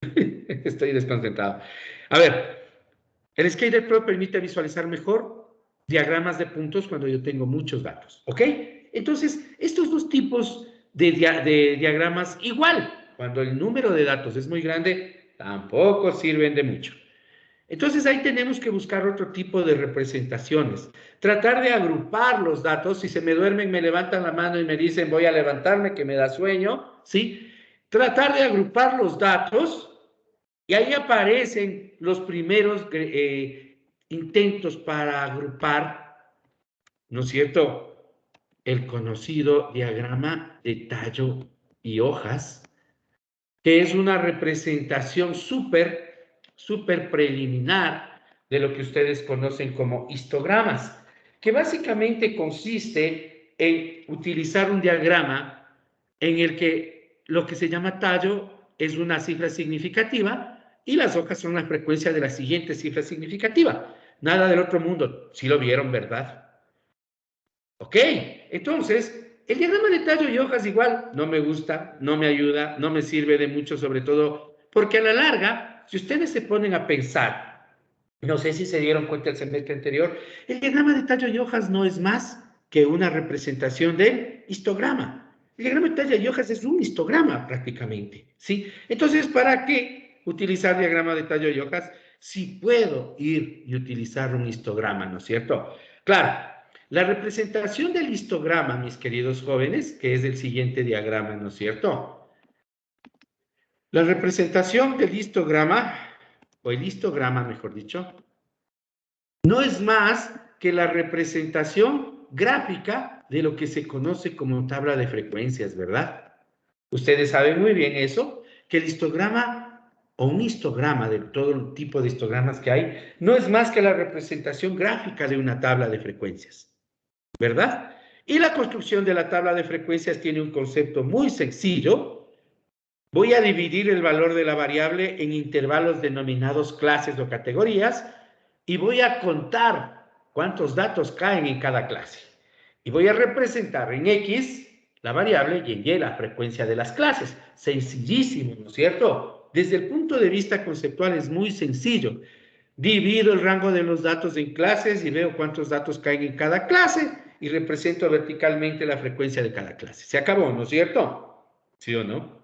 Estoy desconcentrado. A ver, el Skater Pro permite visualizar mejor diagramas de puntos cuando yo tengo muchos datos, ¿ok? Entonces, estos dos tipos de diagramas, igual, cuando el número de datos es muy grande, tampoco sirven de mucho. Entonces ahí tenemos que buscar otro tipo de representaciones. Tratar de agrupar los datos. Si se me duermen, me levantan la mano y me dicen voy a levantarme, que me da sueño, ¿sí? Tratar de agrupar los datos y ahí aparecen los primeros intentos para agrupar, ¿no es cierto? El conocido diagrama de tallo y hojas, que es una representación súper preliminar de lo que ustedes conocen como histogramas, que básicamente consiste en utilizar un diagrama en el que lo que se llama tallo es una cifra significativa y las hojas son la frecuencia de la siguiente cifra significativa. Nada del otro mundo, si lo vieron, ¿verdad? Ok, entonces, el diagrama de tallo y hojas igual no me gusta, no me ayuda, no me sirve de mucho, sobre todo porque a la larga, si ustedes se ponen a pensar, no sé si se dieron cuenta el semestre anterior, el diagrama de tallo y hojas no es más que una representación del histograma. El diagrama de tallo y hojas es un histograma prácticamente, ¿sí? Entonces, ¿para qué utilizar diagrama de tallo y hojas si puedo ir y utilizar un histograma, ¿no es cierto? Claro, la representación del histograma, mis queridos jóvenes, que es el siguiente diagrama, ¿no es cierto? La representación del histograma, o el histograma, mejor dicho, no es más que la representación gráfica de lo que se conoce como tabla de frecuencias, ¿verdad? Ustedes saben muy bien eso, que el histograma o un histograma de todo el tipo de histogramas que hay, no es más que la representación gráfica de una tabla de frecuencias, ¿verdad? Y la construcción de la tabla de frecuencias tiene un concepto muy sencillo. Voy a dividir el valor de la variable en intervalos denominados clases o categorías y voy a contar cuántos datos caen en cada clase. Y voy a representar en X la variable y en Y la frecuencia de las clases. Sencillísimo, ¿no es cierto? Desde el punto de vista conceptual es muy sencillo. Divido el rango de los datos en clases y veo cuántos datos caen en cada clase y represento verticalmente la frecuencia de cada clase. Se acabó, ¿no es cierto? ¿Sí o no?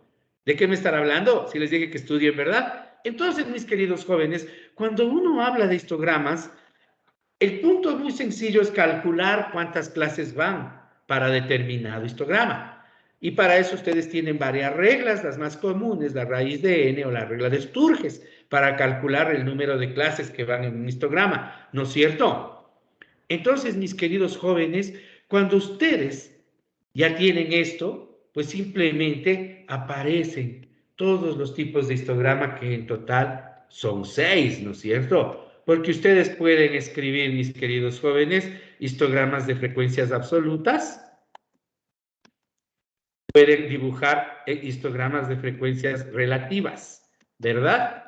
¿De qué me están hablando? Si les dije que estudien, ¿verdad? Entonces, mis queridos jóvenes, cuando uno habla de histogramas, el punto muy sencillo es calcular cuántas clases van para determinado histograma. Y para eso ustedes tienen varias reglas, las más comunes, la raíz de n o la regla de Sturges, para calcular el número de clases que van en un histograma, ¿no es cierto? Entonces, mis queridos jóvenes, cuando ustedes ya tienen esto, pues simplemente aparecen todos los tipos de histograma, que en total son 6, ¿no es cierto? Porque ustedes pueden escribir, mis queridos jóvenes, histogramas de frecuencias absolutas, pueden dibujar histogramas de frecuencias relativas, ¿verdad?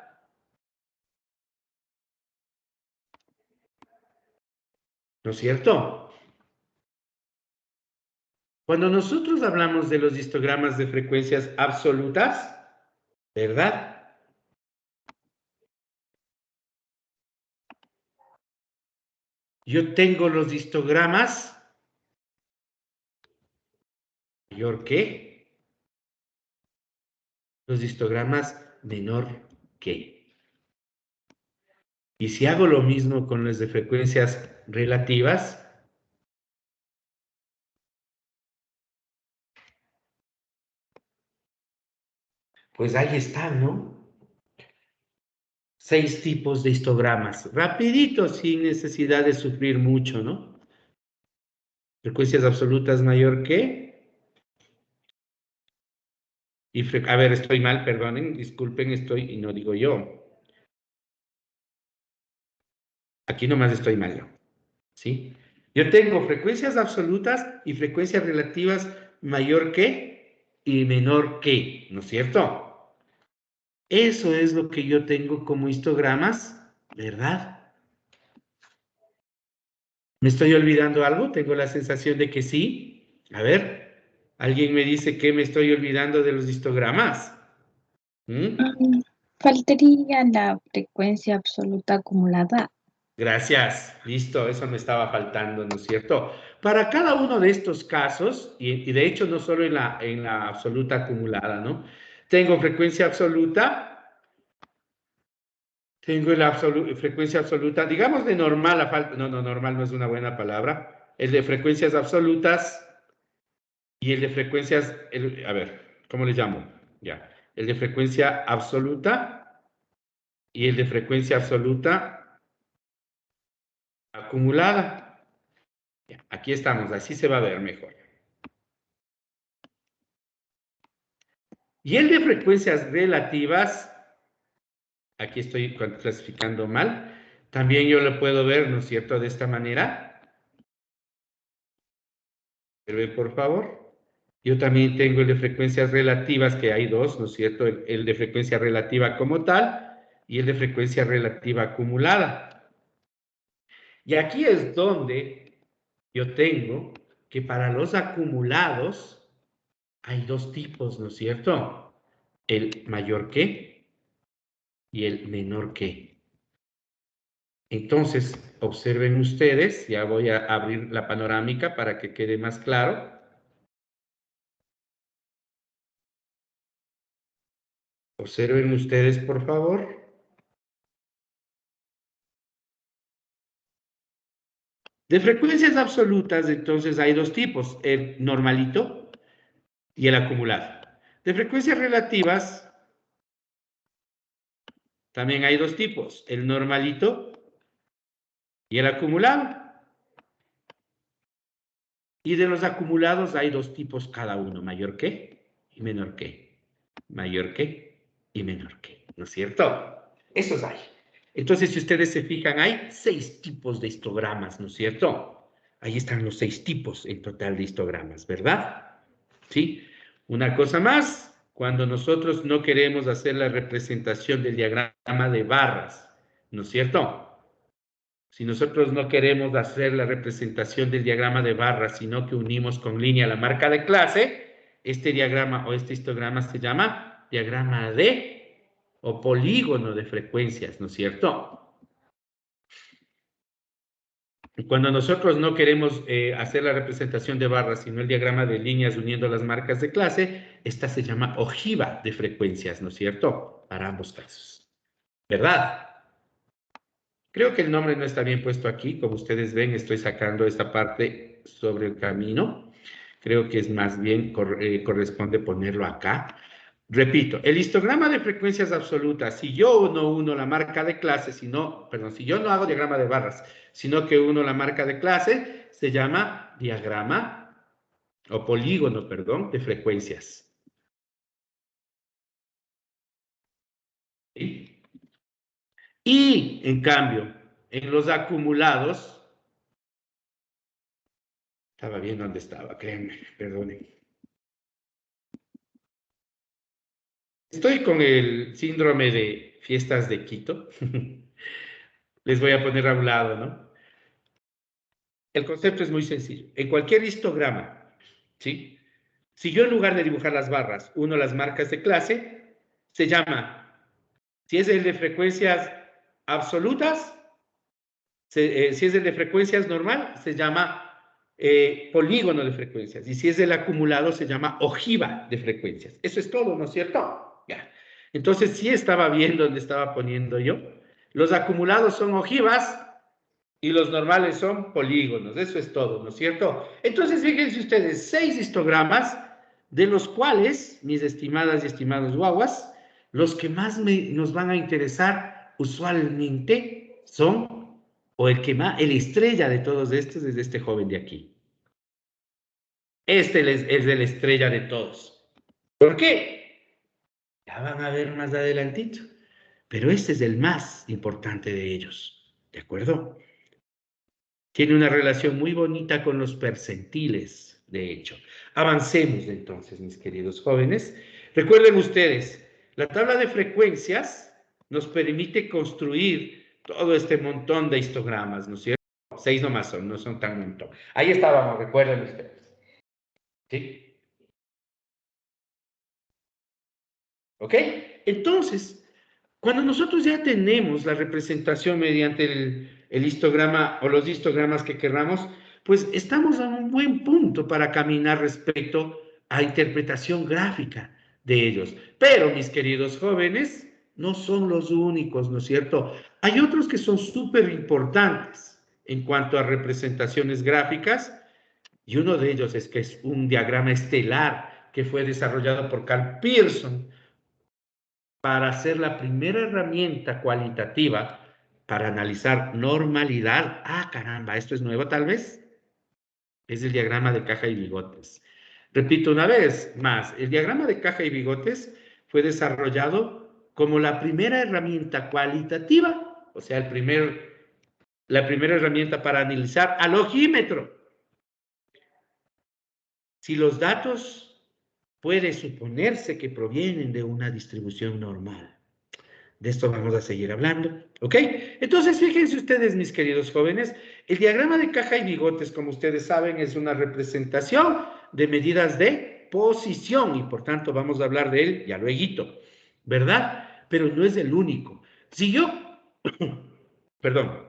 ¿No es cierto? Cuando nosotros hablamos de los histogramas de frecuencias absolutas, ¿verdad? Yo tengo los histogramas mayor que, los histogramas menor que. Y si hago lo mismo con los de frecuencias relativas, pues ahí están, ¿no? 6 tipos de histogramas, rapidito, sin necesidad de sufrir mucho, ¿no? Frecuencias absolutas mayor que, y a ver, estoy mal, perdonen, disculpen, estoy, y no digo yo. Aquí nomás estoy mal yo, ¿sí? Yo tengo frecuencias absolutas y frecuencias relativas mayor que y menor que, ¿no es cierto? Eso es lo que yo tengo como histogramas, ¿verdad? ¿Me estoy olvidando algo? Tengo la sensación de que sí. A ver, ¿alguien me dice que me estoy olvidando de los histogramas? ¿Mm? Faltaría la frecuencia absoluta acumulada. Gracias, listo, eso me estaba faltando, ¿no es cierto? Para cada uno de estos casos, y de hecho no solo en la absoluta acumulada, ¿no? Tengo frecuencia absoluta, tengo la frecuencia absoluta, digamos de normal, no, normal no es una buena palabra, el de frecuencias absolutas y el de frecuencias, a ver, ¿cómo le llamo? Ya, el de frecuencia absoluta y el de frecuencia absoluta acumulada. Ya, aquí estamos, así se va a ver mejor. Y el de frecuencias relativas, aquí estoy clasificando mal, también yo lo puedo ver, ¿no es cierto?, de esta manera. Observe, por favor. Yo también tengo el de frecuencias relativas, que hay dos, ¿no es cierto? El de frecuencia relativa como tal y el de frecuencia relativa acumulada. Y aquí es donde yo tengo que para los acumulados hay dos tipos, ¿no es cierto? El mayor que y el menor que. Entonces, observen ustedes, ya voy a abrir la panorámica para que quede más claro. Observen ustedes, por favor. De frecuencias absolutas, entonces hay dos tipos, el normalito y el acumulado. De frecuencias relativas, también hay dos tipos, el normalito y el acumulado. Y de los acumulados hay dos tipos cada uno, mayor que y menor que. Mayor que y menor que, ¿no es cierto? Esos hay. Entonces, si ustedes se fijan, hay 6 tipos de histogramas, ¿no es cierto? Ahí están los 6 tipos en total de histogramas, ¿verdad? ¿Sí? Una cosa más, cuando nosotros no queremos hacer la representación del diagrama de barras, ¿no es cierto? Si nosotros no queremos hacer la representación del diagrama de barras, sino que unimos con línea la marca de clase, este diagrama o este histograma se llama diagrama de o polígono de frecuencias, ¿no es cierto? Y cuando nosotros no queremos hacer la representación de barras, sino el diagrama de líneas uniendo las marcas de clase, esta se llama ojiva de frecuencias, ¿no es cierto? Para ambos casos. ¿Verdad? Creo que el nombre no está bien puesto aquí. Como ustedes ven, estoy sacando esta parte sobre el camino. Creo que es más bien corresponde ponerlo acá. Repito, el histograma de frecuencias absolutas, si yo no uno la marca de clase, si yo no hago diagrama de barras, sino que uno la marca de clase, se llama diagrama o polígono, perdón, de frecuencias. ¿Sí? Y, en cambio, en los acumulados, estaba bien donde estaba, créanme, perdonen. Estoy con el síndrome de fiestas de Quito. Les voy a poner a un lado, ¿no? El concepto es muy sencillo. En cualquier histograma, ¿sí? Si yo en lugar de dibujar las barras, uno las marcas de clase, se llama, si es el de frecuencias absolutas, si es el de frecuencias normal, se llama polígono de frecuencias. Y si es el acumulado, se llama ojiva de frecuencias. Eso es todo, ¿no es cierto? Ya. Entonces, sí estaba bien donde estaba poniendo yo. Los acumulados son ojivas y los normales son polígonos. Eso es todo, ¿no es cierto? Entonces, fíjense ustedes, 6 histogramas, de los cuales, mis estimadas y estimados guaguas, los que más nos van a interesar usualmente son, o el que más, el estrella de todos estos es este joven de aquí. Este es el estrella de todos. ¿Por qué? Ya van a ver más adelantito. Pero este es el más importante de ellos. ¿De acuerdo? Tiene una relación muy bonita con los percentiles, de hecho. Avancemos entonces, mis queridos jóvenes. Recuerden ustedes, la tabla de frecuencias nos permite construir todo este montón de histogramas, ¿no es cierto? 6 nomás son, no son tan montón. Ahí estábamos, recuerden ustedes. ¿Sí? ¿Ok? Entonces, Cuando nosotros ya tenemos la representación mediante el histograma o los histogramas que querramos, pues estamos a un buen punto para caminar respecto a interpretación gráfica de ellos. Pero, mis queridos jóvenes, no son los únicos, ¿no es cierto? Hay otros que son súper importantes en cuanto a representaciones gráficas, y uno de ellos es que es un diagrama estelar que fue desarrollado por Carl Pearson para ser la primera herramienta cualitativa para analizar normalidad. Ah, caramba, esto es nuevo tal vez. Es el diagrama de caja y bigotes. Repito una vez más, el diagrama de caja y bigotes fue desarrollado como la primera herramienta cualitativa, o sea, la primera herramienta para analizar al ojímetro. Si los datos puede suponerse que provienen de una distribución normal. De esto vamos a seguir hablando, ¿ok? Entonces, fíjense ustedes, mis queridos jóvenes, el diagrama de caja y bigotes, como ustedes saben, es una representación de medidas de posición y por tanto vamos a hablar de él ya luego, ¿verdad? Pero no es el único. Si yo, perdón,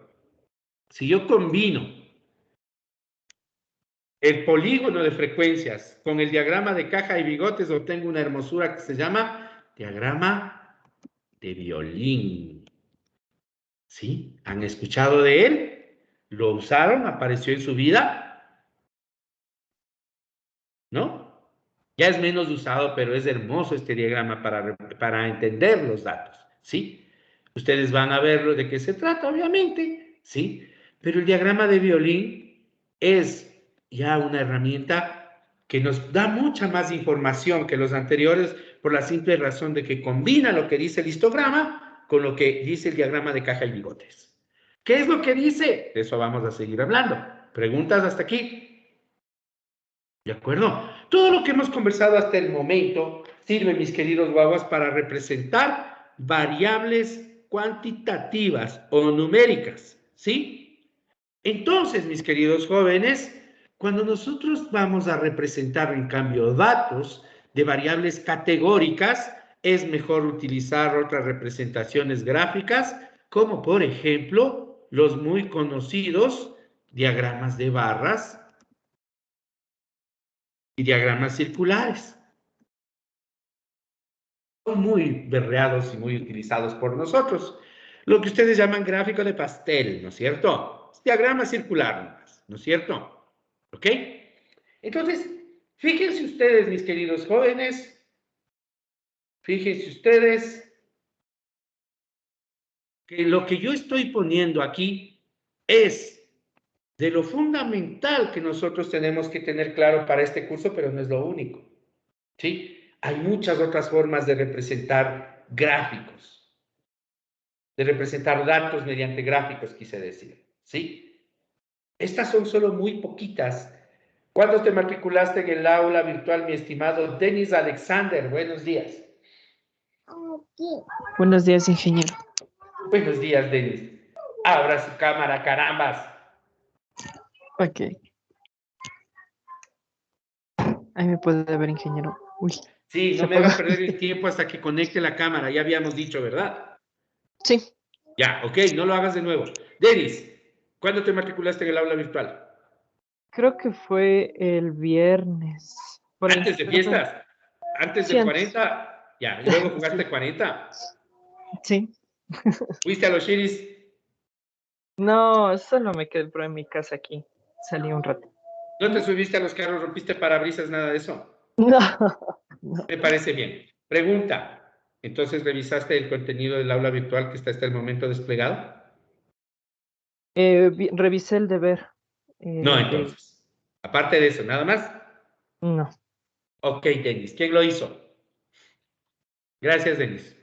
si yo combino el polígono de frecuencias con el diagrama de caja y bigotes, obtengo una hermosura que se llama diagrama de violín. ¿Sí? ¿Han escuchado de él? ¿Lo usaron? ¿Apareció en su vida? ¿No? Ya es menos usado, pero es hermoso este diagrama para entender los datos, ¿sí? Ustedes van a ver de qué se trata, obviamente, ¿sí? Pero el diagrama de violín es ya una herramienta que nos da mucha más información que los anteriores por la simple razón de que combina lo que dice el histograma con lo que dice el diagrama de caja y bigotes. ¿Qué es lo que dice? De eso vamos a seguir hablando. ¿Preguntas hasta aquí? ¿De acuerdo? Todo lo que hemos conversado hasta el momento sirve, mis queridos guaguas, para representar variables cuantitativas o numéricas, ¿sí? Entonces, mis queridos jóvenes, cuando nosotros vamos a representar, en cambio, datos de variables categóricas, es mejor utilizar otras representaciones gráficas, como por ejemplo, los muy conocidos diagramas de barras y diagramas circulares. Son muy berreados y muy utilizados por nosotros. Lo que ustedes llaman gráfico de pastel, ¿no es cierto? Es diagrama circular, ¿no es cierto? ¿Ok? Entonces, fíjense ustedes, mis queridos jóvenes, fíjense ustedes que lo que yo estoy poniendo aquí es de lo fundamental que nosotros tenemos que tener claro para este curso, pero no es lo único, ¿sí? Hay muchas otras formas de representar gráficos, de representar datos mediante gráficos, quise decir, ¿sí? Estas son solo muy poquitas. ¿Cuándo te matriculaste en el aula virtual, mi estimado Denis Alexander? Buenos días. Buenos días, ingeniero. Buenos días, Denis. Abra su cámara, carambas. Ok. Ahí me puede ver, ingeniero. Uy. Sí, no me hagas perder el tiempo hasta que conecte la cámara. Ya habíamos dicho, ¿verdad? Sí. Ya, ok, no lo hagas de nuevo. Denis, ¿cuándo te matriculaste en el aula virtual? Creo que fue el viernes. ¿Antes de fiestas? ¿Antes Sí, del antes. 40? Ya, y luego jugaste Sí. 40. Sí. ¿Fuiste a los Shiris? No, solo me quedé por en mi casa aquí. Salí un rato. ¿No te subiste a los carros, rompiste parabrisas, nada de eso? No. No. Me parece bien. Pregunta. ¿Entonces revisaste el contenido del aula virtual que está hasta el momento desplegado? Revisé el deber. No, De... entonces. Aparte de eso, ¿nada más? No. Ok, Denis. ¿Quién lo hizo? Gracias, Denis.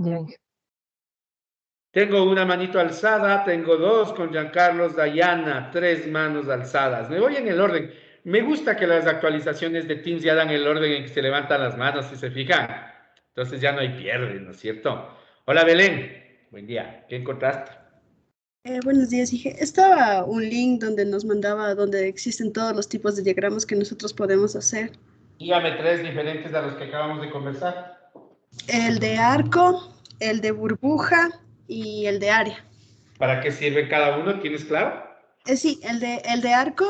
Ya. Tengo una manito alzada, tengo dos con Giancarlos, Dayana, tres manos alzadas. Me voy en el orden. Me gusta que las actualizaciones de Teams ya dan el orden en que se levantan las manos, si se fijan. Entonces ya no hay pierde, ¿no es cierto? Hola, Belén. Buen día. ¿Qué encontraste? Buenos días, dije. Estaba un link donde nos mandaba, donde existen todos los tipos de diagramas que nosotros podemos hacer. Dígame tres diferentes a los que acabamos de conversar. El de arco, el de burbuja y el de área. ¿Para qué sirve cada uno? ¿Tienes claro? Sí, el de arco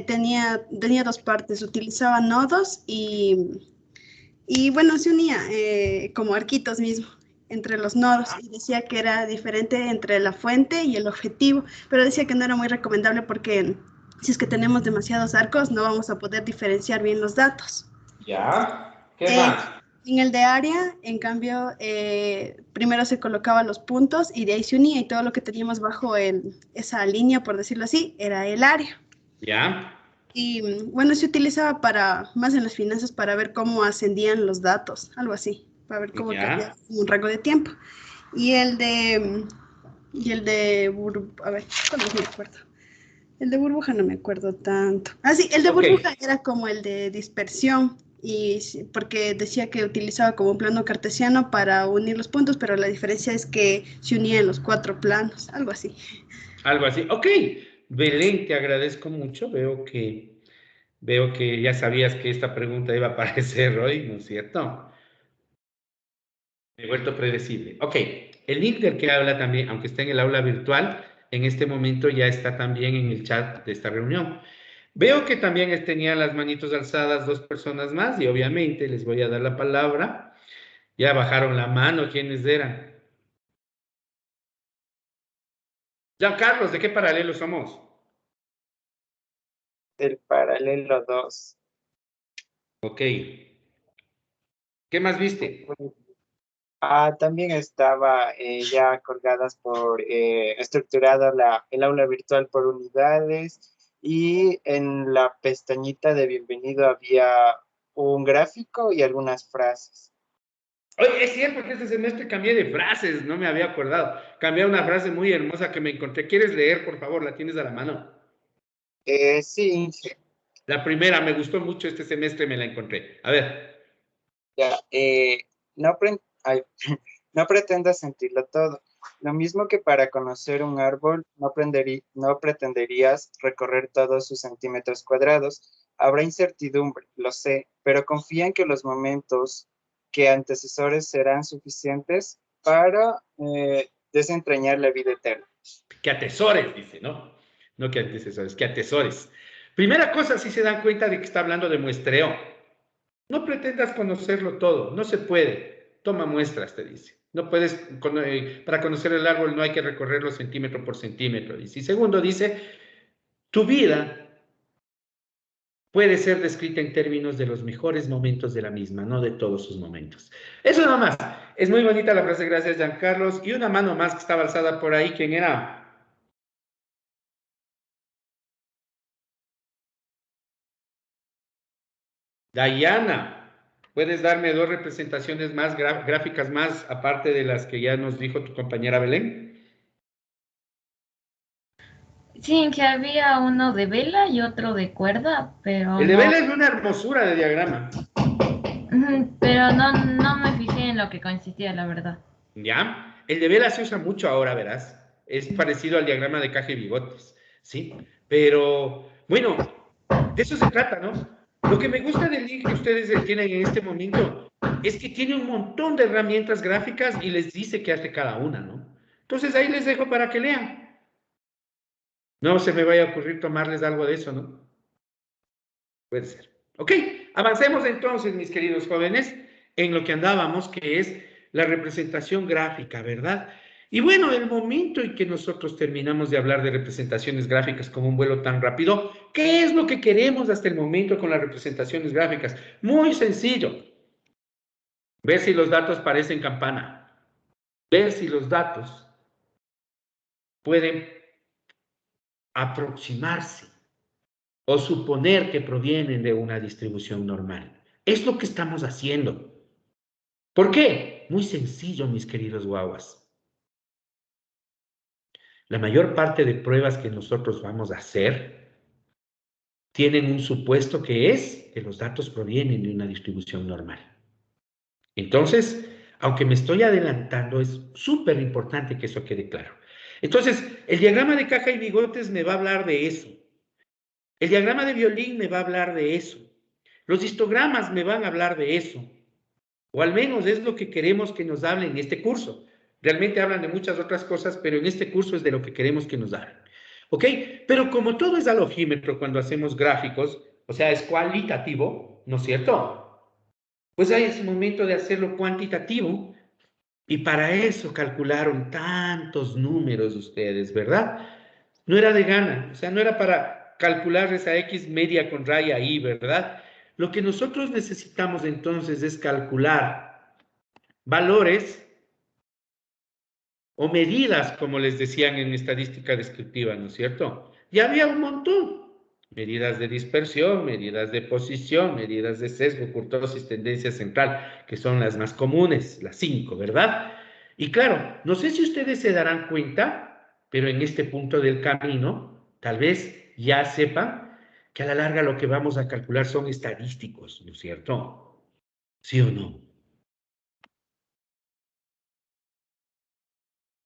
tenía dos partes, utilizaba nodos y bueno, se unía como arquitos mismo entre los nodos y decía que era diferente entre la fuente y el objetivo, pero decía que no era muy recomendable porque si es que tenemos demasiados arcos no vamos a poder diferenciar bien los datos. Ya. ¿Qué Eh, más? en el de área, en cambio, primero se colocaban los puntos y de ahí se unía y todo lo que teníamos bajo esa línea, por decirlo así, era el área. Ya. Y bueno, se utilizaba más en las finanzas para ver cómo ascendían los datos, algo así, para ver cómo cambiaba Ya. un rango de tiempo. Y a ver, ¿cuál no me acuerdo? El de burbuja no me acuerdo tanto. Ah, sí, el de Ok. burbuja era como el de dispersión, porque decía que utilizaba como un plano cartesiano para unir los puntos, pero la diferencia es que se unían los 4 planos, algo así. Algo así. Ok. Belén, te agradezco mucho. Veo que ya sabías que esta pregunta iba a aparecer hoy, ¿no es cierto? Me he vuelto predecible. Ok. El link del que habla también, aunque está en el aula virtual, en este momento ya está también en el chat de esta reunión. Veo que también tenían las manitos alzadas dos personas más y obviamente les voy a dar la palabra. Ya bajaron la mano, ¿quiénes eran? Ya, Carlos, ¿de qué paralelo somos? Del paralelo 2. Ok. ¿Qué más viste? También estaba ya colgadas estructurada el aula virtual por unidades y en la pestañita de bienvenido había un gráfico y algunas frases. Oye, es cierto que este semestre cambié de frases, no me había acordado. Cambié una frase muy hermosa que me encontré. ¿Quieres leer, por favor? La tienes a la mano. Sí, Inge, La primera, me gustó mucho este semestre, me la encontré. A ver. ya, no, no pretendas sentirlo todo. Lo mismo que para conocer un árbol, no pretenderías recorrer todos sus centímetros cuadrados. Habrá incertidumbre, lo sé, pero confía en que los momentos que antecesores serán suficientes para desentrañar la vida eterna. Que atesores, dice, ¿no? No que antecesores, que atesores. Primera cosa, si se dan cuenta de que está hablando de muestreo. No pretendas conocerlo todo, no se puede. Toma muestras, te dice. No puedes, para conocer el árbol no hay que recorrerlo centímetro por centímetro, dice. Y segundo, dice, tu vida puede ser descrita en términos de los mejores momentos de la misma, no de todos sus momentos. Eso nada más. Es muy bonita la frase, gracias, Giancarlos. Y una mano más que estaba alzada por ahí, ¿quién era? Diana, ¿puedes darme dos representaciones más gráficas más, aparte de las que ya nos dijo tu compañera Belén? Sí, que había uno de vela y otro de cuerda, pero El de no, Vela es una hermosura de diagrama, pero no me fijé en lo que consistía, la verdad. ¿ya? El de Vela se usa mucho ahora, verás. Es parecido al diagrama de caja y bigotes, ¿sí? Pero, bueno, de eso se trata, ¿no? Lo que me gusta del link que ustedes tienen en este momento es que tiene un montón de herramientas gráficas y les dice qué hace cada una, ¿no? Entonces ahí les dejo para que lean. No se me vaya a ocurrir tomarles algo de eso, ¿no? Puede ser. Ok, avancemos entonces, mis queridos jóvenes, en lo que andábamos, que es la representación gráfica, ¿verdad? Y bueno, el momento en que nosotros terminamos de hablar de representaciones gráficas como un vuelo tan rápido, ¿qué es lo que queremos hasta el momento con las representaciones gráficas? Muy sencillo. Ver si los datos parecen campana. Ver si los datos pueden aproximarse o suponer que provienen de una distribución normal. Es lo que estamos haciendo. ¿Por qué? Muy sencillo, mis queridos guaguas. La mayor parte de pruebas que nosotros vamos a hacer tienen un supuesto que es que los datos provienen de una distribución normal. Entonces, aunque me estoy adelantando, es súper importante que eso quede claro. Entonces, el diagrama de caja y bigotes me va a hablar de eso. El diagrama de violín me va a hablar de eso. Los histogramas me van a hablar de eso. O al menos es lo que queremos que nos hablen en este curso. Realmente hablan de muchas otras cosas, pero en este curso es de lo que queremos que nos hablen. ¿Ok? Pero como todo es alogímetro cuando hacemos gráficos, o sea, es cualitativo, ¿no es cierto? Pues ahí es momento de hacerlo cuantitativo. Y para eso calcularon tantos números ustedes, ¿verdad? No era de gana, o sea, no era para calcular esa X media con raya ahí, ¿verdad? Lo que nosotros necesitamos entonces es calcular valores o medidas, como les decían en estadística descriptiva, ¿no es cierto? Y había un montón. Medidas de dispersión, medidas de posición, medidas de sesgo, kurtosis, tendencia central, que son las más comunes, las 5, ¿verdad? Y claro, no sé si ustedes se darán cuenta, pero en este punto del camino, tal vez ya sepan que a la larga lo que vamos a calcular son estadísticos, ¿no es cierto? ¿Sí o no?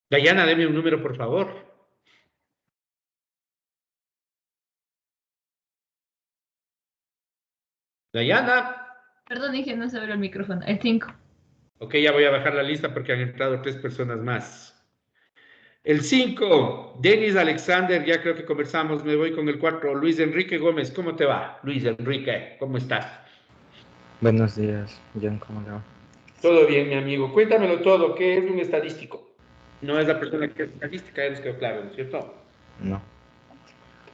Dayana, deme un número, por favor. Dayana. Perdón, dije no se abre el micrófono. El 5. Ok, ya voy a bajar la lista porque han entrado 3 personas más. El 5, Denis Alexander, ya creo que conversamos, me voy con el 4, Luis Enrique Gómez, ¿cómo te va? Luis Enrique, ¿cómo estás? Buenos días, John, ¿cómo le va? Todo bien, mi amigo, cuéntamelo todo, ¿qué es un estadístico? No es la persona que es estadística, ya nos quedó claro, ¿no es cierto? No.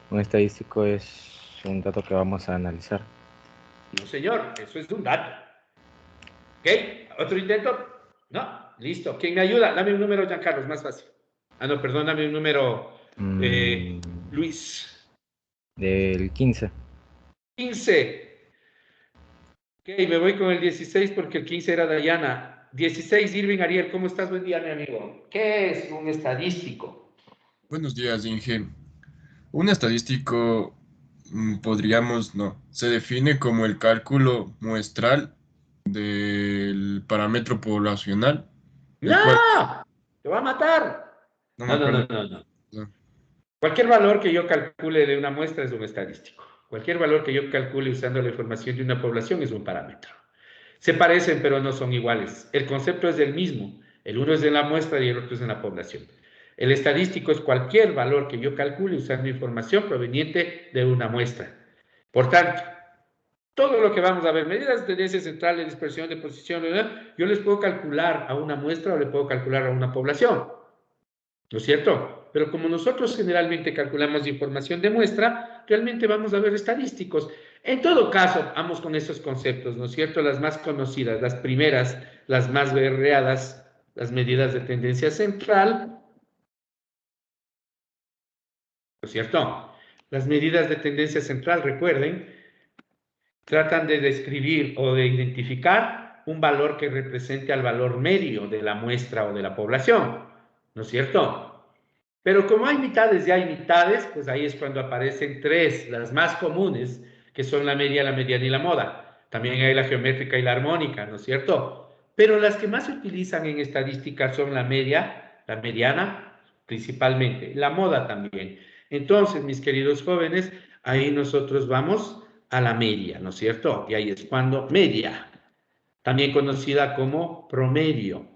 Un estadístico es un dato que vamos a analizar. No, señor, eso es un dato. ¿Ok? ¿Otro intento? No, listo. ¿Quién me ayuda? Dame un número, Giancarlo, es más fácil. Ah, no, perdón, dame un número, Luis. Del 15. 15. Ok, me voy con el 16 porque el 15 era Dayana. 16, Irving Ariel, ¿cómo estás? Buen día, mi amigo. ¿Qué es un estadístico? Buenos días, Inge. Un estadístico, no, se define como el cálculo muestral del parámetro poblacional, ¡No! el cual, ¡Te va a matar! no me No, no, no, acuerdo. no, no. No. Cualquier valor que yo calcule de una muestra es un estadístico. Cualquier valor que yo calcule usando la información de una población es un parámetro. Se parecen, pero no son iguales. El concepto es el mismo. El uno es en la muestra y el otro es en la población. El estadístico es cualquier valor que yo calcule usando información proveniente de una muestra. Por tanto, todo lo que vamos a ver, medidas de tendencia central, de dispersión, de posición, yo les puedo calcular a una muestra o le puedo calcular a una población. ¿No es cierto? Pero como nosotros generalmente calculamos información de muestra, realmente vamos a ver estadísticos. En todo caso, vamos con esos conceptos, ¿no es cierto? Las más conocidas, las primeras, las más berreadas, las medidas de tendencia central, ¿no es cierto? Las medidas de tendencia central, recuerden, tratan de describir o de identificar un valor que represente al valor medio de la muestra o de la población, ¿no es cierto? Pero como hay mitades y hay mitades, pues ahí es cuando aparecen 3, las más comunes, que son la media, la mediana y la moda. También hay la geométrica y la armónica, ¿no es cierto? Pero las que más se utilizan en estadística son la media, la mediana, principalmente, la moda también. Entonces, mis queridos jóvenes, ahí nosotros vamos a la media, ¿no es cierto? Y ahí es cuando media, también conocida como promedio.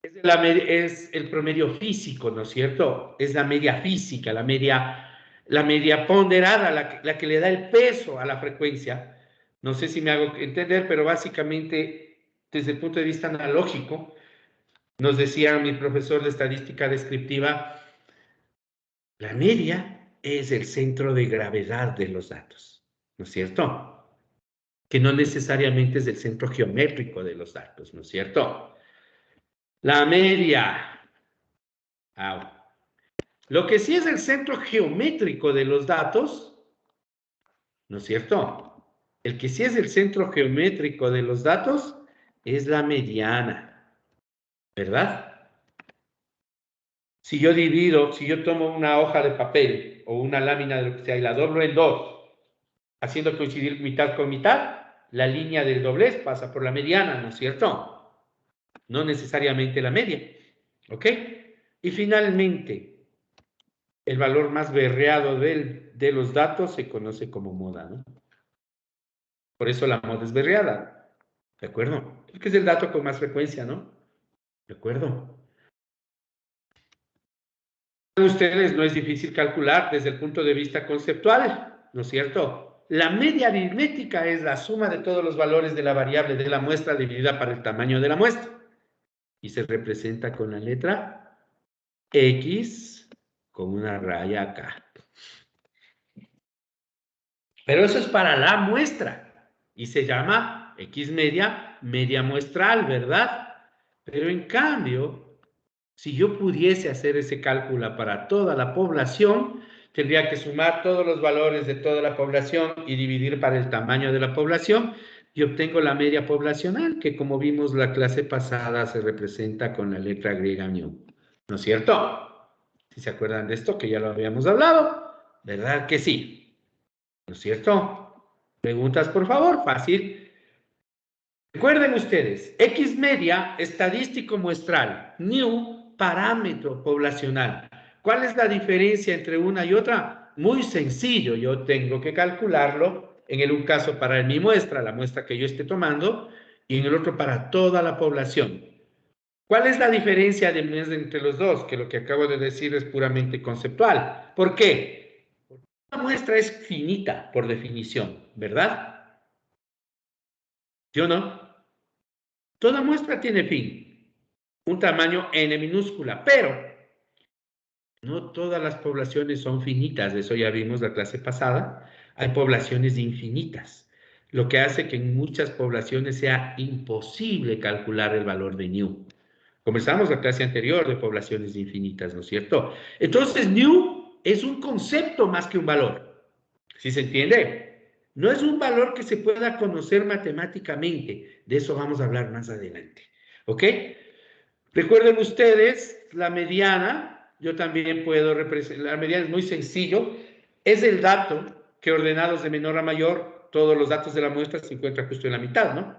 Es el promedio físico, ¿no es cierto? Es la media física, la media ponderada, la que le da el peso a la frecuencia. No sé si me hago entender, pero básicamente, desde el punto de vista analógico, nos decía mi profesor de estadística descriptiva, la media es el centro de gravedad de los datos, ¿no es cierto? Que no necesariamente es el centro geométrico de los datos, ¿no es cierto? La media. Lo que sí es el centro geométrico de los datos, ¿no es cierto? El que sí es el centro geométrico de los datos es la mediana, ¿verdad? Si yo tomo una hoja de papel o una lámina de lo que sea y la doblo en dos, haciendo coincidir mitad con mitad, la línea del doblez pasa por la mediana, ¿no es cierto? No necesariamente la media, ¿ok? Y finalmente, el valor más berreado de los datos se conoce como moda, ¿no? Por eso la moda es berreada. ¿De acuerdo? Porque es el dato con más frecuencia, ¿no? ¿De acuerdo? Ustedes no es difícil calcular desde el punto de vista conceptual, ¿no es cierto? La media aritmética es la suma de todos los valores de la variable de la muestra dividida por el tamaño de la muestra. Y se representa con la letra X con una raya acá. Pero eso es para la muestra. Y se llama X media, media muestral, ¿verdad? Pero en cambio, si yo pudiese hacer ese cálculo para toda la población, tendría que sumar todos los valores de toda la población y dividir para el tamaño de la población y obtengo la media poblacional, que como vimos la clase pasada se representa con la letra griega mu. ¿No es cierto? Si se acuerdan de esto, que ya lo habíamos hablado, ¿verdad que sí? ¿No es cierto? Preguntas, por favor, fácil. Recuerden ustedes, X media, estadístico muestral, new, parámetro poblacional. ¿Cuál es la diferencia entre una y otra? Muy sencillo, yo tengo que calcularlo en un caso para mi muestra, la muestra que yo esté tomando, y en el otro para toda la población. ¿Cuál es la diferencia entre los dos? Que lo que acabo de decir es puramente conceptual. ¿Por qué? Porque una muestra es finita por definición, ¿verdad? ¿Sí o no? Toda muestra tiene fin, un tamaño n minúscula, pero no todas las poblaciones son finitas, eso ya vimos la clase pasada, hay poblaciones infinitas, lo que hace que en muchas poblaciones sea imposible calcular el valor de nu. Comenzamos la clase anterior de poblaciones infinitas, ¿no es cierto? Entonces, nu es un concepto más que un valor, ¿sí se entiende? No es un valor que se pueda conocer matemáticamente. De eso vamos a hablar más adelante. ¿Ok? Recuerden ustedes, la mediana, yo también puedo representar, la mediana es muy sencillo, es el dato que ordenados de menor a mayor, todos los datos de la muestra se encuentran justo en la mitad, ¿no?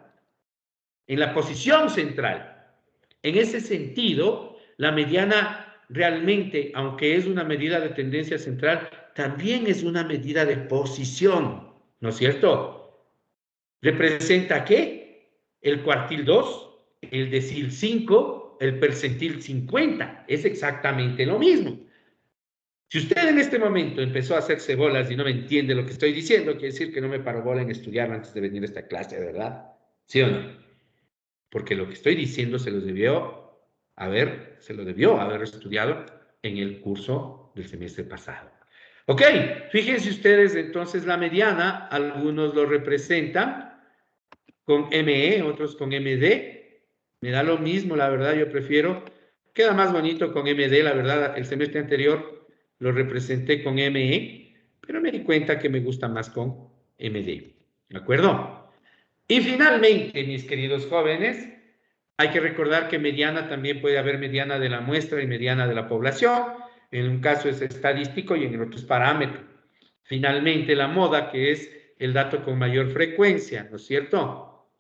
En la posición central. En ese sentido, la mediana realmente, aunque es una medida de tendencia central, también es una medida de posición. ¿No es cierto? ¿Representa qué? El cuartil 2, el decil 5, el percentil 50. Es exactamente lo mismo. Si usted en este momento empezó a hacerse bolas y no me entiende lo que estoy diciendo, quiere decir que no me paró bola en estudiar antes de venir a esta clase, ¿verdad? ¿Sí o no? Porque lo que estoy diciendo se lo debió haber estudiado en el curso del semestre pasado. Ok, fíjense ustedes entonces la mediana, algunos lo representan con ME, otros con MD. Me da lo mismo, la verdad, yo prefiero. Queda más bonito con MD, la verdad, el semestre anterior lo representé con ME, pero me di cuenta que me gusta más con MD. ¿De acuerdo? Y finalmente, mis queridos jóvenes, hay que recordar que mediana también puede haber mediana de la muestra y mediana de la población. En un caso es estadístico y en el otro es parámetro. Finalmente, la moda, que es el dato con mayor frecuencia, ¿no es cierto?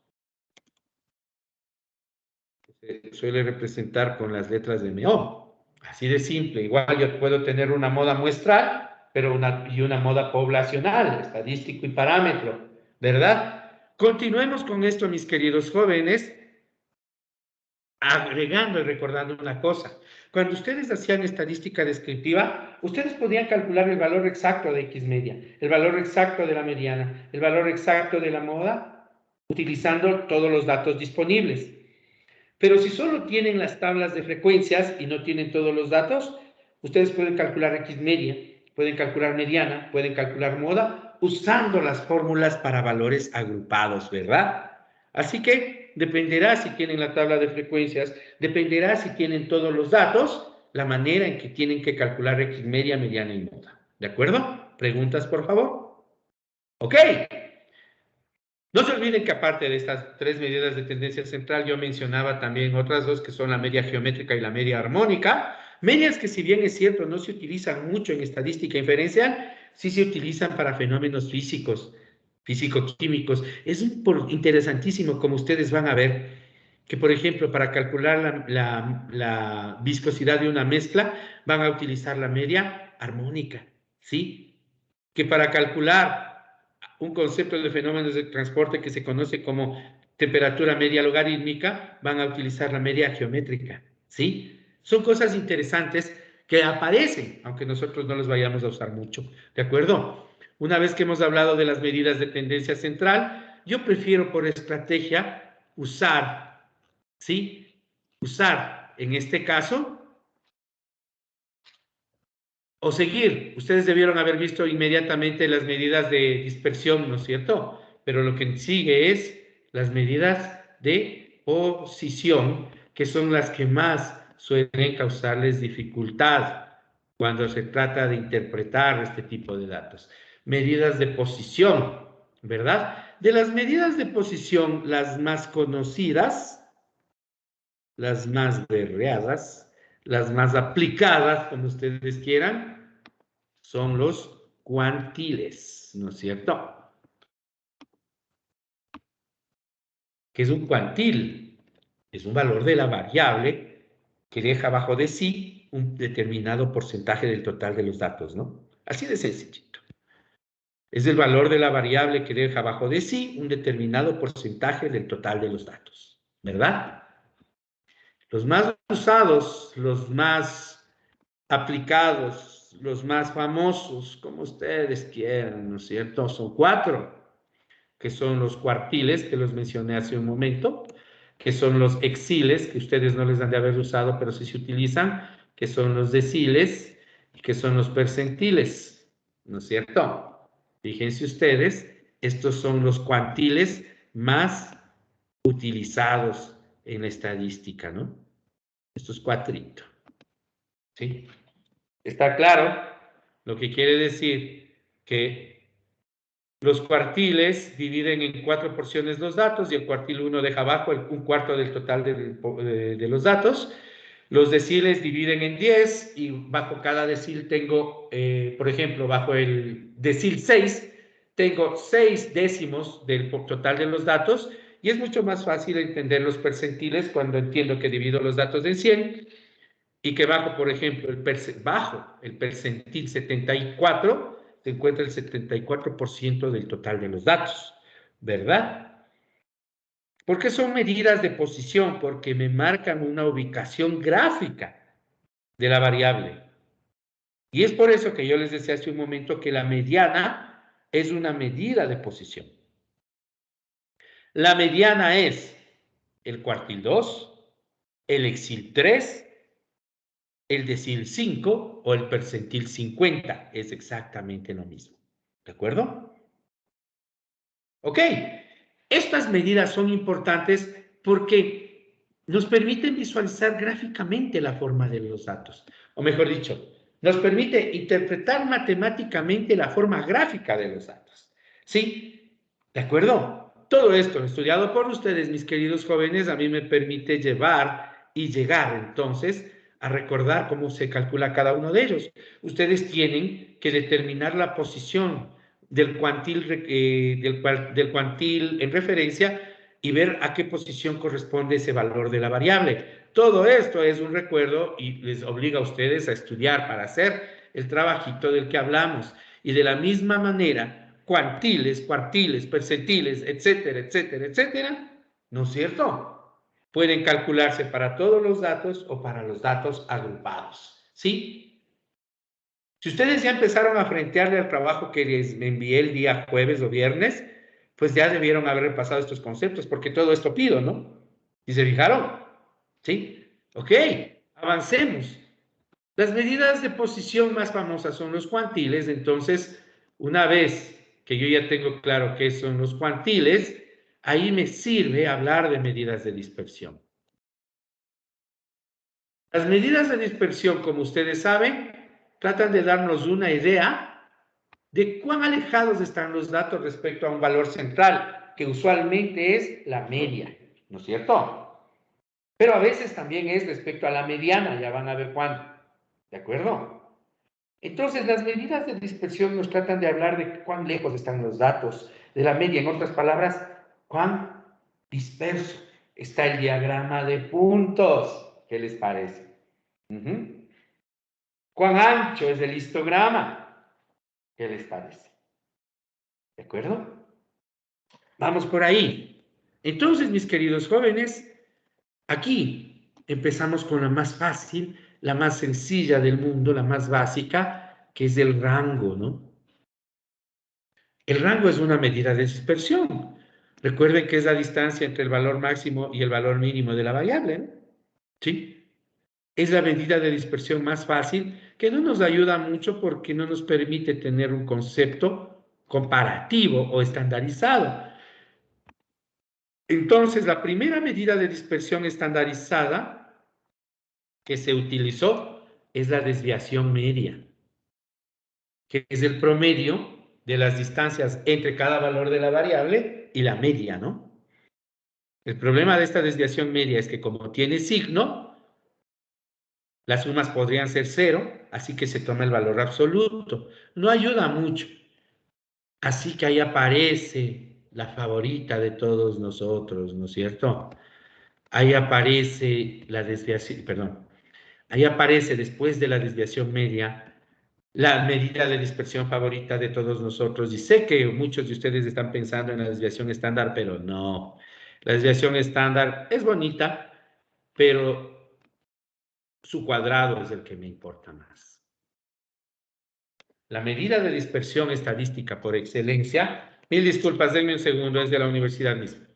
Se suele representar con las letras de MO. Así de simple. Igual yo puedo tener una moda muestral, pero una moda poblacional, estadístico y parámetro, ¿verdad? Continuemos con esto, mis queridos jóvenes, agregando y recordando una cosa. Cuando ustedes hacían estadística descriptiva, ustedes podían calcular el valor exacto de X media, el valor exacto de la mediana, el valor exacto de la moda, utilizando todos los datos disponibles. Pero si solo tienen las tablas de frecuencias y no tienen todos los datos, ustedes pueden calcular X media, pueden calcular mediana, pueden calcular moda, usando las fórmulas para valores agrupados, ¿verdad? Así que dependerá si tienen la tabla de frecuencias, dependerá si tienen todos los datos, la manera en que tienen que calcular X media, mediana y moda. ¿De acuerdo? ¿Preguntas, por favor? Ok. No se olviden que aparte de estas tres medidas de tendencia central, yo mencionaba también otras dos que son la media geométrica y la media armónica. Medias que, si bien es cierto, no se utilizan mucho en estadística inferencial, sí se utilizan para fenómenos físicos, físico-químicos. Es interesantísimo, como ustedes van a ver, que por ejemplo, para calcular la viscosidad de una mezcla, van a utilizar la media armónica, ¿sí? Que para calcular un concepto de fenómenos de transporte que se conoce como temperatura media logarítmica, van a utilizar la media geométrica, ¿sí? Son cosas interesantes que aparecen, aunque nosotros no los vayamos a usar mucho, ¿de acuerdo? Una vez que hemos hablado de las medidas de tendencia central, yo prefiero por estrategia usar, ¿sí? Usar, en este caso, o seguir. Ustedes debieron haber visto inmediatamente las medidas de dispersión, ¿no es cierto? Pero lo que sigue es las medidas de posición, que son las que más suelen causarles dificultad cuando se trata de interpretar este tipo de datos. Medidas de posición, ¿verdad? De las medidas de posición, las más conocidas, las más berreadas, las más aplicadas, como ustedes quieran, son los cuantiles, ¿no es cierto? ¿Qué es un cuantil? Es un valor de la variable que deja abajo de sí un determinado porcentaje del total de los datos, ¿no? Así de sencillito. Es el valor de la variable que deja abajo de sí un determinado porcentaje del total de los datos, ¿verdad? Los más usados, los más aplicados, los más famosos, como ustedes quieran, ¿no es cierto? Son 4, que son los cuartiles, que los mencioné hace un momento, que son los exiles, que ustedes no les han de haber usado, pero sí se utilizan, que son los deciles y que son los percentiles, ¿no es cierto? Fíjense ustedes, estos son los cuantiles más utilizados en la estadística, ¿no? Estos cuatritos, ¿sí? ¿Está claro? Lo que quiere decir que los cuartiles dividen en 4 porciones los datos y el cuartil 1 deja abajo un cuarto del total de los datos. Los deciles dividen en 10 y bajo cada decil tengo, por ejemplo, bajo el decil 6, tengo 6 décimos del total de los datos y es mucho más fácil entender los percentiles cuando entiendo que divido los datos en 100 y que bajo, por ejemplo, bajo el percentil 74, se encuentra el 74% del total de los datos, ¿verdad? ¿Por qué son medidas de posición? Porque me marcan una ubicación gráfica de la variable. Y es por eso que yo les decía hace un momento que la mediana es una medida de posición. La mediana es el cuartil 2, el exil 3, el decil 5 o el percentil 50. Es exactamente lo mismo. ¿De acuerdo? Ok. Estas medidas son importantes porque nos permiten visualizar gráficamente la forma de los datos. O mejor dicho, nos permite interpretar matemáticamente la forma gráfica de los datos. ¿Sí? ¿De acuerdo? Todo esto estudiado por ustedes, mis queridos jóvenes, a mí me permite llevar y llegar entonces a recordar cómo se calcula cada uno de ellos. Ustedes tienen que determinar la posición del cuantil en referencia y ver a qué posición corresponde ese valor de la variable. Todo esto es un recuerdo y les obliga a ustedes a estudiar para hacer el trabajito del que hablamos. Y de la misma manera, cuantiles, cuartiles, percentiles, etcétera, etcétera, etcétera, ¿no es cierto? Pueden calcularse para todos los datos o para los datos agrupados, ¿sí? Si ustedes ya empezaron a frentearle al trabajo que les envié el día jueves o viernes, pues ya debieron haber repasado estos conceptos, porque todo esto pido, ¿no? ¿Y se fijaron? ¿Sí? Ok, avancemos. Las medidas de posición más famosas son los cuantiles, entonces, una vez que yo ya tengo claro qué son los cuantiles, ahí me sirve hablar de medidas de dispersión. Las medidas de dispersión, como ustedes saben, tratan de darnos una idea de cuán alejados están los datos respecto a un valor central, que usualmente es la media, ¿no es cierto? Pero a veces también es respecto a la mediana, ya van a ver cuándo, ¿de acuerdo? Entonces, las medidas de dispersión nos tratan de hablar de cuán lejos están los datos de la media, en otras palabras, cuán disperso está el diagrama de puntos, ¿qué les parece? ¿Cuán ancho es el histograma? ¿Qué les parece? ¿De acuerdo? Vamos por ahí. Entonces, mis queridos jóvenes, aquí empezamos con la más fácil, la más sencilla del mundo, la más básica, que es el rango, ¿no? El rango es una medida de dispersión. Recuerden que es la distancia entre el valor máximo y el valor mínimo de la variable, ¿no? ¿Sí? Es la medida de dispersión más fácil, que no nos ayuda mucho porque no nos permite tener un concepto comparativo o estandarizado. Entonces, la primera medida de dispersión estandarizada que se utilizó es la desviación media, que es el promedio de las distancias entre cada valor de la variable y la media, ¿no? El problema de esta desviación media es que como tiene signo, las sumas podrían ser 0, así que se toma el valor absoluto. No ayuda mucho. Así que ahí aparece la favorita de todos nosotros, ¿no es cierto? Ahí aparece la desviación, perdón, ahí aparece después de la desviación media la medida de dispersión favorita de todos nosotros. Y sé que muchos de ustedes están pensando en la desviación estándar, pero no. La desviación estándar es bonita, pero su cuadrado es el que me importa más. La medida de dispersión estadística por excelencia, mil disculpas, denme un segundo, es de la universidad misma.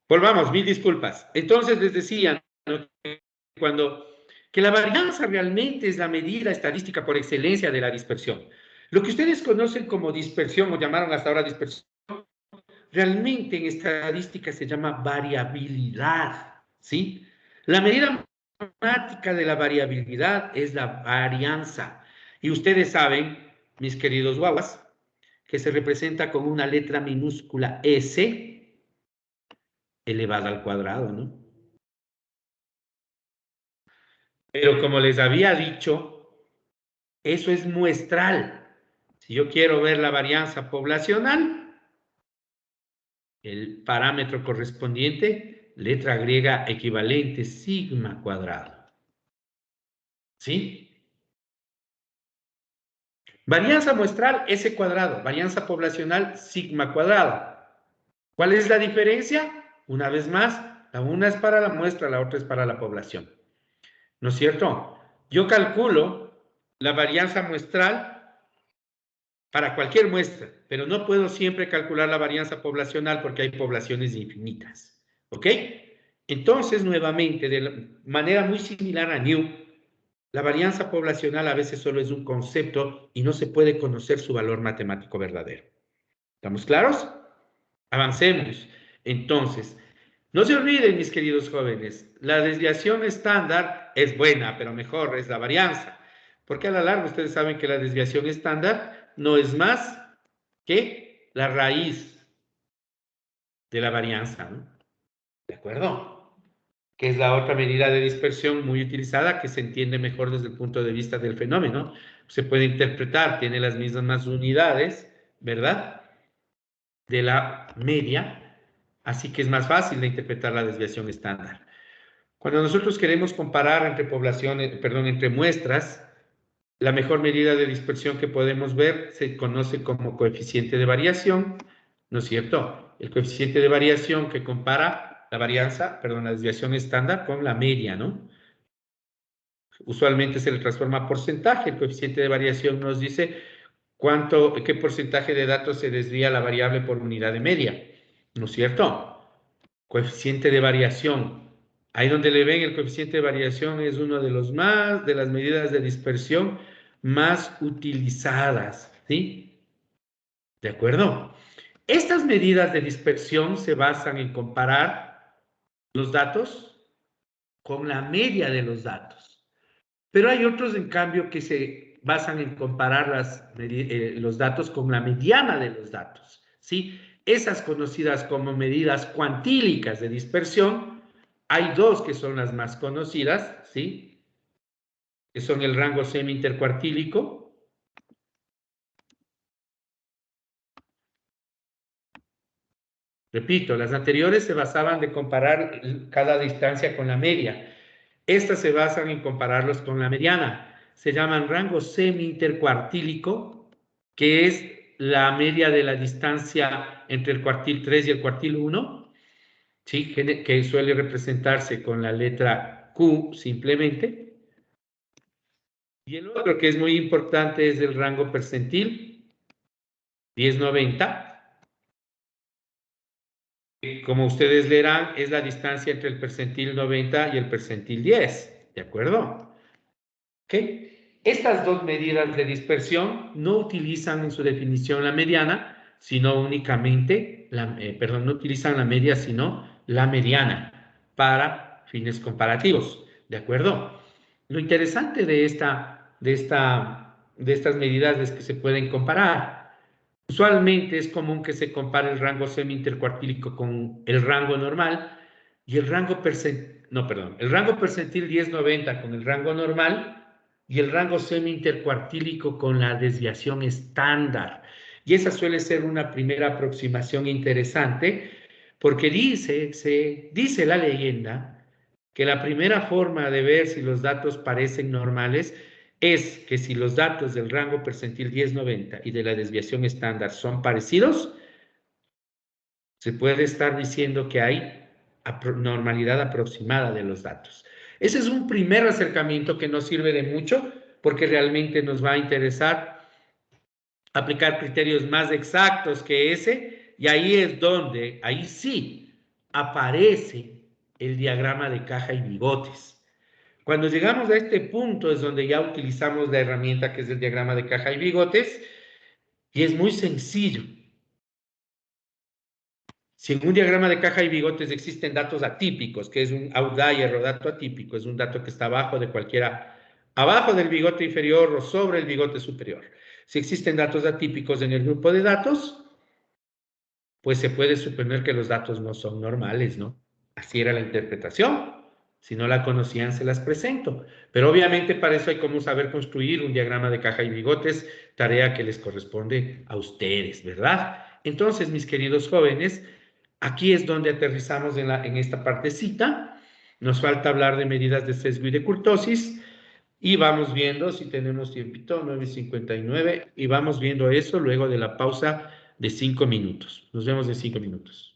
Volvamos, mil disculpas. Entonces les decía, ¿no?, que la varianza realmente es la medida estadística por excelencia de la dispersión. Lo que ustedes conocen como dispersión o llamaron hasta ahora dispersión, realmente en estadística se llama variabilidad, ¿sí? La medida matemática de la variabilidad es la varianza. Y ustedes saben, mis queridos guaguas, que se representa con una letra minúscula S elevada al cuadrado, ¿no? Pero como les había dicho, eso es muestral. Si yo quiero ver la varianza poblacional, el parámetro correspondiente, letra griega equivalente, sigma cuadrado. ¿Sí? Varianza muestral, S cuadrado. Varianza poblacional, sigma cuadrado. ¿Cuál es la diferencia? Una vez más, la una es para la muestra, la otra es para la población. ¿No es cierto? Yo calculo la varianza muestral para cualquier muestra, pero no puedo siempre calcular la varianza poblacional porque hay poblaciones infinitas. ¿Ok? Entonces, nuevamente, de manera muy similar a New, la varianza poblacional a veces solo es un concepto y no se puede conocer su valor matemático verdadero. ¿Estamos claros? Avancemos. Entonces, no se olviden, mis queridos jóvenes, la desviación estándar es buena, pero mejor es la varianza. Porque a la larga ustedes saben que la desviación estándar no es más que la raíz de la varianza, ¿no? ¿De acuerdo? que es la otra medida de dispersión muy utilizada, que se entiende mejor desde el punto de vista del fenómeno. Se puede interpretar, tiene las mismas unidades, ¿verdad? De la media, así que es más fácil de interpretar la desviación estándar. Cuando nosotros queremos comparar entre poblaciones, perdón, entre muestras, la mejor medida de dispersión que podemos ver se conoce como coeficiente de variación, ¿no es cierto? El coeficiente de variación que compara la varianza, perdón, la desviación estándar con la media, ¿no? Usualmente se le transforma a porcentaje. El coeficiente de variación nos dice qué porcentaje de datos se desvía la variable por unidad de media, ¿no es cierto? Coeficiente de variación. Ahí donde le ven el coeficiente de variación es uno de las medidas de dispersión más utilizadas, ¿sí? ¿De acuerdo? Estas medidas de dispersión se basan en comparar los datos con la media de los datos. Pero hay otros, en cambio, que se basan en comparar los datos con la mediana de los datos, ¿sí? Esas conocidas como medidas cuantílicas de dispersión, hay dos que son las más conocidas, ¿sí? Que son el rango semi-intercuartílico. Repito, las anteriores se basaban de comparar cada distancia con la media. Estas se basan en compararlos con la mediana. Se llaman rango semi-intercuartílico, que es la media de la distancia entre el cuartil 3 y el cuartil 1, ¿sí? Que suele representarse con la letra Q simplemente. Y el otro que es muy importante es el rango percentil, 1090. Como ustedes leerán, es la distancia entre el percentil 90 y el percentil 10, ¿de acuerdo? ¿Ok? Estas dos medidas de dispersión no utilizan en su definición la mediana, sino únicamente, no utilizan la media, sino la mediana para fines comparativos, ¿de acuerdo? Lo interesante de estas medidas es que se pueden comparar. Usualmente es común que se compare el rango semi-intercuartílico con el rango normal y el rango percentil 1090 con el rango normal y el rango semi-intercuartílico con la desviación estándar. Y esa suele ser una primera aproximación interesante porque dice la leyenda que la primera forma de ver si los datos parecen normales es que si los datos del rango percentil 1090 y de la desviación estándar son parecidos, se puede estar diciendo que hay normalidad aproximada de los datos. Ese es un primer acercamiento que no sirve de mucho porque realmente nos va a interesar aplicar criterios más exactos que ese, y ahí es donde, ahí sí, aparece el diagrama de caja y bigotes. Cuando llegamos a este punto es donde ya utilizamos la herramienta que es el diagrama de caja y bigotes, y es muy sencillo. Si en un diagrama de caja y bigotes existen datos atípicos, que es un outlier o dato atípico, es un dato que está abajo del bigote inferior o sobre el bigote superior. Si existen datos atípicos en el grupo de datos, pues se puede suponer que los datos no son normales, ¿no? Así era la interpretación. Si no la conocían, se las presento. Pero obviamente para eso hay como saber construir un diagrama de caja y bigotes, tarea que les corresponde a ustedes, ¿verdad? Entonces, mis queridos jóvenes, aquí es donde aterrizamos en esta partecita. Nos falta hablar de medidas de sesgo y de kurtosis. Y vamos viendo si tenemos tiempito, 9:59, y vamos viendo eso luego de la pausa de 5 minutos. Nos vemos en 5 minutos.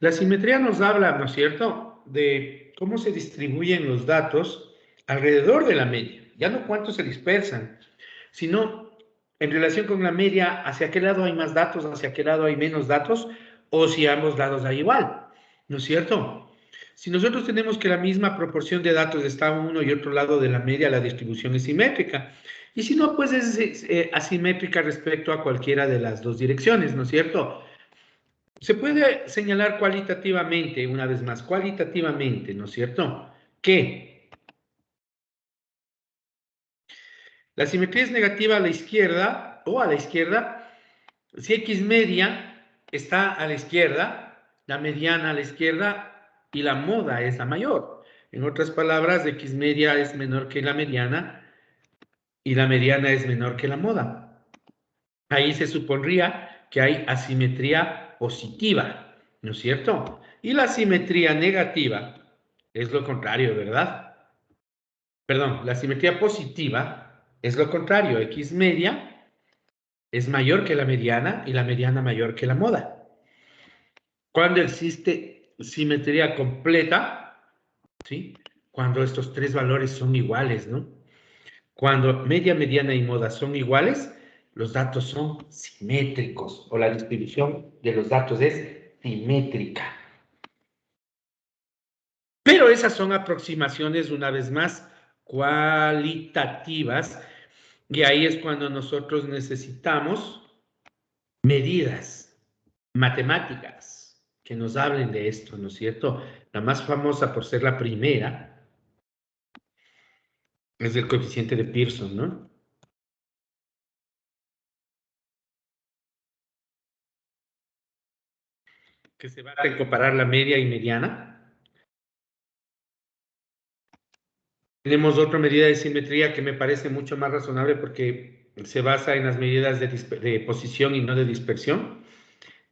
La simetría nos habla, ¿no es cierto?, de cómo se distribuyen los datos alrededor de la media. Ya no cuánto se dispersan, sino en relación con la media, hacia qué lado hay más datos, hacia qué lado hay menos datos, o si ambos lados da igual, ¿no es cierto? Si nosotros tenemos que la misma proporción de datos está a uno y otro lado de la media, la distribución es simétrica. Y si no, pues es asimétrica respecto a cualquiera de las dos direcciones, ¿no es cierto? Se puede señalar cualitativamente, una vez más, cualitativamente, ¿no es cierto?, que la simetría es negativa a la izquierda o a la izquierda si X media está a la izquierda, la mediana a la izquierda y la moda es la mayor. En otras palabras, X media es menor que la mediana y la mediana es menor que la moda. Ahí se supondría que hay asimetría positiva, ¿no es cierto? Y la simetría negativa es lo contrario, ¿verdad? Perdón, la simetría positiva es lo contrario. X media es mayor que la mediana y la mediana mayor que la moda. Cuando existe simetría completa, ¿sí?, cuando estos tres valores son iguales, ¿no? Cuando media, mediana y moda son iguales, los datos son simétricos o la distribución de los datos es simétrica. Pero esas son aproximaciones, una vez más, cualitativas, y ahí es cuando nosotros necesitamos medidas matemáticas que nos hablen de esto, ¿no es cierto? La más famosa por ser la primera es el coeficiente de Pearson, ¿no? Que se basa en comparar la media y mediana. Tenemos otra medida de simetría que me parece mucho más razonable porque se basa en las medidas de posición y no de dispersión,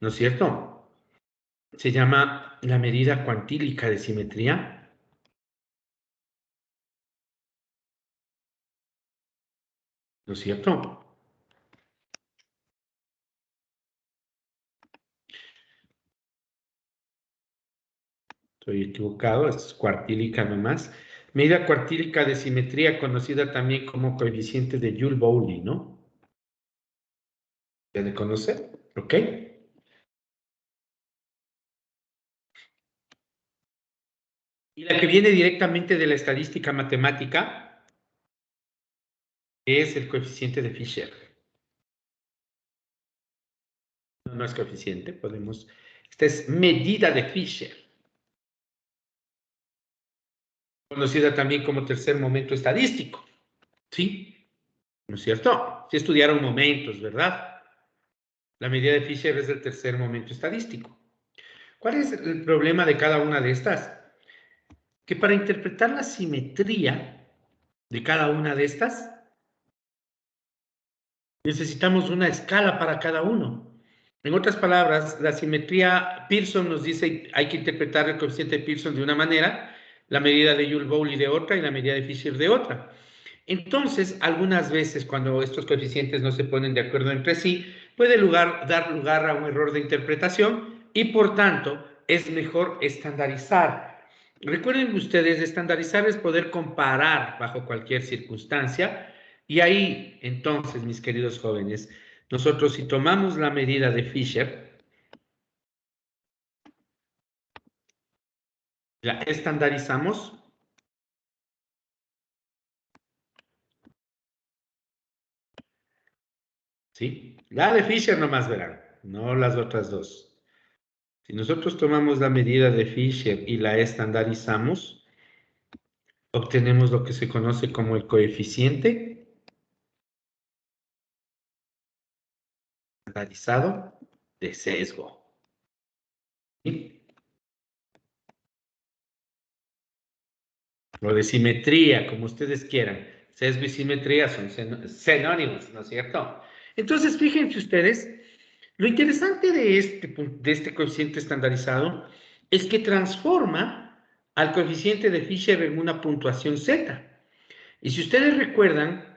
¿no es cierto? Se llama la medida cuantílica de simetría. ¿No es cierto? Estoy equivocado, es cuartílica nomás. Medida cuartílica de simetría, conocida también como coeficiente de Joule-Bowley, ¿no? ¿Ya de conocer? ¿Ok? Y la que viene directamente de la estadística matemática es el coeficiente de Fisher. No es coeficiente, podemos... Esta es medida de Fisher, conocida también como tercer momento estadístico, ¿sí? ¿No es cierto? Si estudiaron momentos, ¿verdad? La medida de Fisher es el tercer momento estadístico. ¿Cuál es el problema de cada una de estas? Que para interpretar la simetría de cada una de estas, necesitamos una escala para cada uno. En otras palabras, la simetría Pearson nos dice hay que interpretar el coeficiente de Pearson de una manera, la medida de Joule-Bowley de otra y la medida de Fisher de otra. Entonces, algunas veces cuando estos coeficientes no se ponen de acuerdo entre sí, puede dar lugar a un error de interpretación y por tanto es mejor estandarizar. Recuerden ustedes, estandarizar es poder comparar bajo cualquier circunstancia y ahí, entonces, mis queridos jóvenes, nosotros si tomamos la medida de Fisher, la estandarizamos, ¿sí? La de Fisher nomás verán, no las otras dos. Si nosotros tomamos la medida de Fisher y la estandarizamos, obtenemos lo que se conoce como el coeficiente estandarizado de sesgo. ¿Sí? O de simetría, como ustedes quieran. Sesgo y simetría son sinónimos, ¿no es cierto? Entonces, fíjense ustedes, lo interesante de este coeficiente estandarizado es que transforma al coeficiente de Fisher en una puntuación Z. Y si ustedes recuerdan,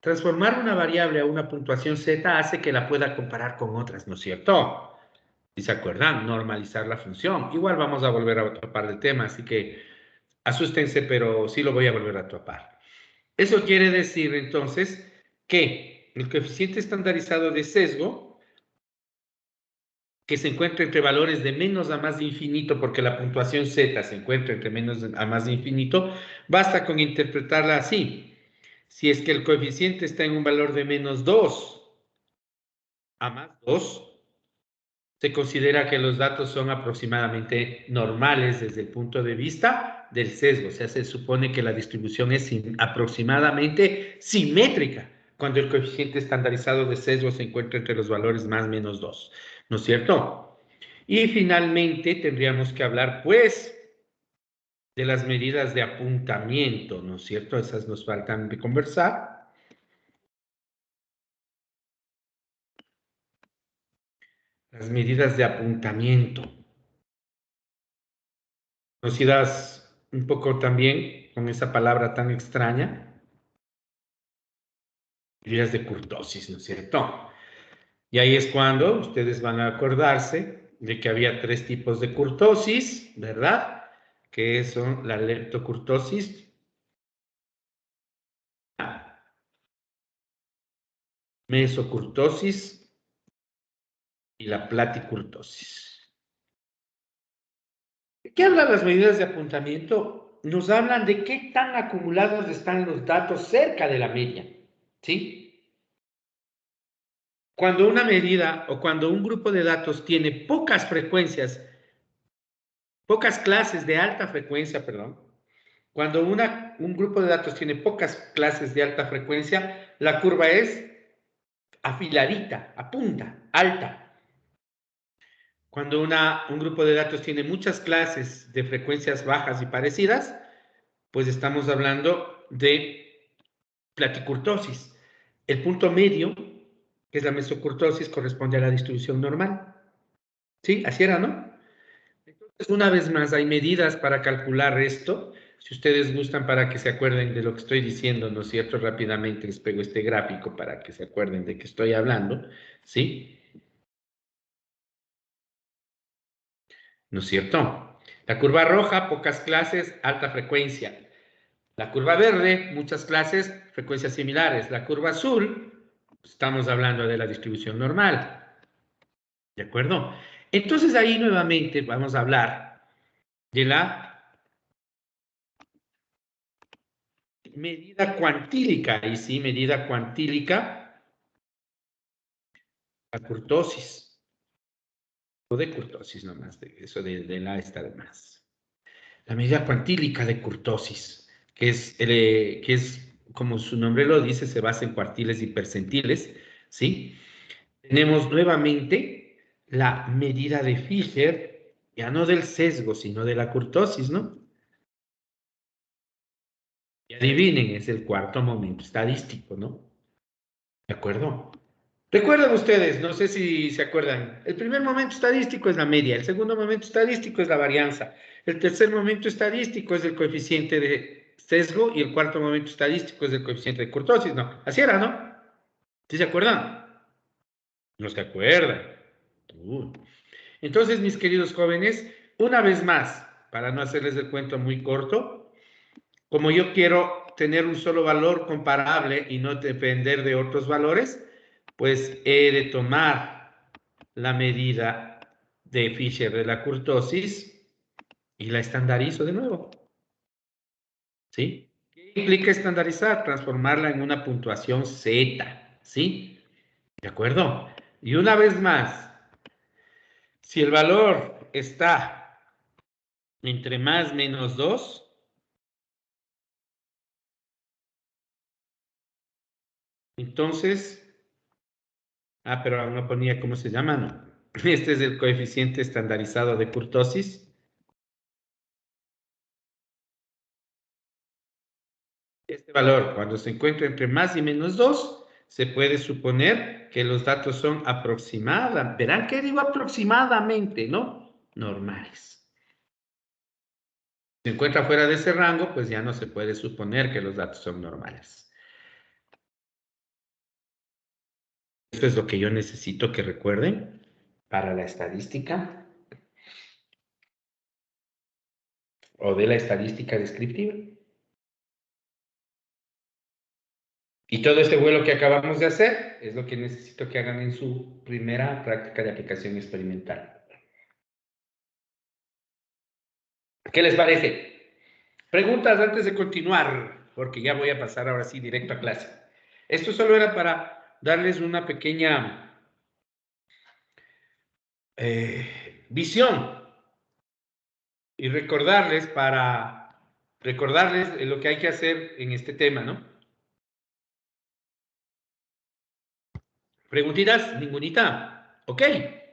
transformar una variable a una puntuación Z hace que la pueda comparar con otras, ¿no es cierto? ¿Sí se acuerdan? Normalizar la función. Igual vamos a volver a topar el tema, así que asústense, pero sí lo voy a volver a topar. Eso quiere decir entonces que el coeficiente estandarizado de sesgo, que se encuentra entre valores de menos a más de infinito, porque la puntuación z se encuentra entre menos a más de infinito, basta con interpretarla así. Si es que el coeficiente está en un valor de menos 2 a más 2, se considera que los datos son aproximadamente normales desde el punto de vista del sesgo. O sea, se supone que la distribución es aproximadamente simétrica cuando el coeficiente estandarizado de sesgo se encuentra entre los valores más menos 2. ¿No es cierto? Y finalmente tendríamos que hablar, pues, de las medidas de apuntamiento, ¿no es cierto? Esas nos faltan de conversar. Las medidas de apuntamiento, conocidas un poco también con esa palabra tan extraña, medidas de kurtosis, ¿no es cierto? Y ahí es cuando ustedes van a acordarse de que había 3 tipos de kurtosis, ¿verdad? Que son la leptokurtosis, la mesokurtosis y la platikurtosis. ¿De qué hablan las medidas de apuntamiento? Nos hablan de qué tan acumulados están los datos cerca de la media, ¿sí? Cuando una medida o cuando un grupo de datos tiene pocas frecuencias, pocas clases de alta frecuencia, perdón, cuando un grupo de datos tiene pocas clases de alta frecuencia, la curva es afiladita, a punta, alta. Cuando un grupo de datos tiene muchas clases de frecuencias bajas y parecidas, pues estamos hablando de platicurtosis. El punto medio, que es la mesocurtosis, corresponde a la distribución normal. ¿Sí? Así era, ¿no? Entonces, una vez más, hay medidas para calcular esto. Si ustedes gustan, para que se acuerden de lo que estoy diciendo, ¿no es cierto? Rápidamente les pego este gráfico para que se acuerden de qué estoy hablando, ¿sí? ¿No es cierto? La curva roja, pocas clases, alta frecuencia. La curva verde, muchas clases, frecuencias similares. La curva azul, estamos hablando de la distribución normal. ¿De acuerdo? Entonces ahí nuevamente vamos a hablar de la medida cuantílica. Ahí sí, medida cuantílica, la kurtosis. O de kurtosis nomás, eso de la está de más. La medida cuantílica de kurtosis, que es, como su nombre lo dice, se basa en cuartiles y percentiles, ¿sí? Tenemos nuevamente la medida de Fisher, ya no del sesgo, sino de la kurtosis, ¿no? Y adivinen, es el cuarto momento estadístico, ¿no? ¿De acuerdo? Recuerdan ustedes, no sé si se acuerdan, el primer momento estadístico es la media, el segundo momento estadístico es la varianza, el tercer momento estadístico es el coeficiente de sesgo y el cuarto momento estadístico es el coeficiente de kurtosis, ¿no? Así era, ¿no? ¿Sí se acuerdan? No se acuerdan. Entonces, mis queridos jóvenes, una vez más, para no hacerles el cuento muy corto, como yo quiero tener un solo valor comparable y no depender de otros valores, pues he de tomar la medida de Fisher de la kurtosis y la estandarizo de nuevo. ¿Sí? ¿Qué implica estandarizar? Transformarla en una puntuación Z. ¿Sí? ¿De acuerdo? Y una vez más, si el valor está entre más menos 2, entonces, pero no ponía cómo se llama, ¿no? Este es el coeficiente estandarizado de kurtosis. Este valor, cuando se encuentra entre más y menos 2, se puede suponer que los datos son aproximadamente, verán que digo aproximadamente, ¿no? Normales. Si se encuentra fuera de ese rango, pues ya no se puede suponer que los datos son normales. Esto es lo que yo necesito que recuerden. para la estadística o de la estadística descriptiva. Y todo este vuelo que acabamos de hacer es lo que necesito que hagan en su primera práctica de aplicación experimental. ¿Qué les parece? Preguntas antes de continuar, porque ya voy a pasar ahora sí directo a clase. Esto solo era para darles una pequeña visión y recordarles lo que hay que hacer en este tema, ¿no? ¿Preguntitas? Ningunita. Ok,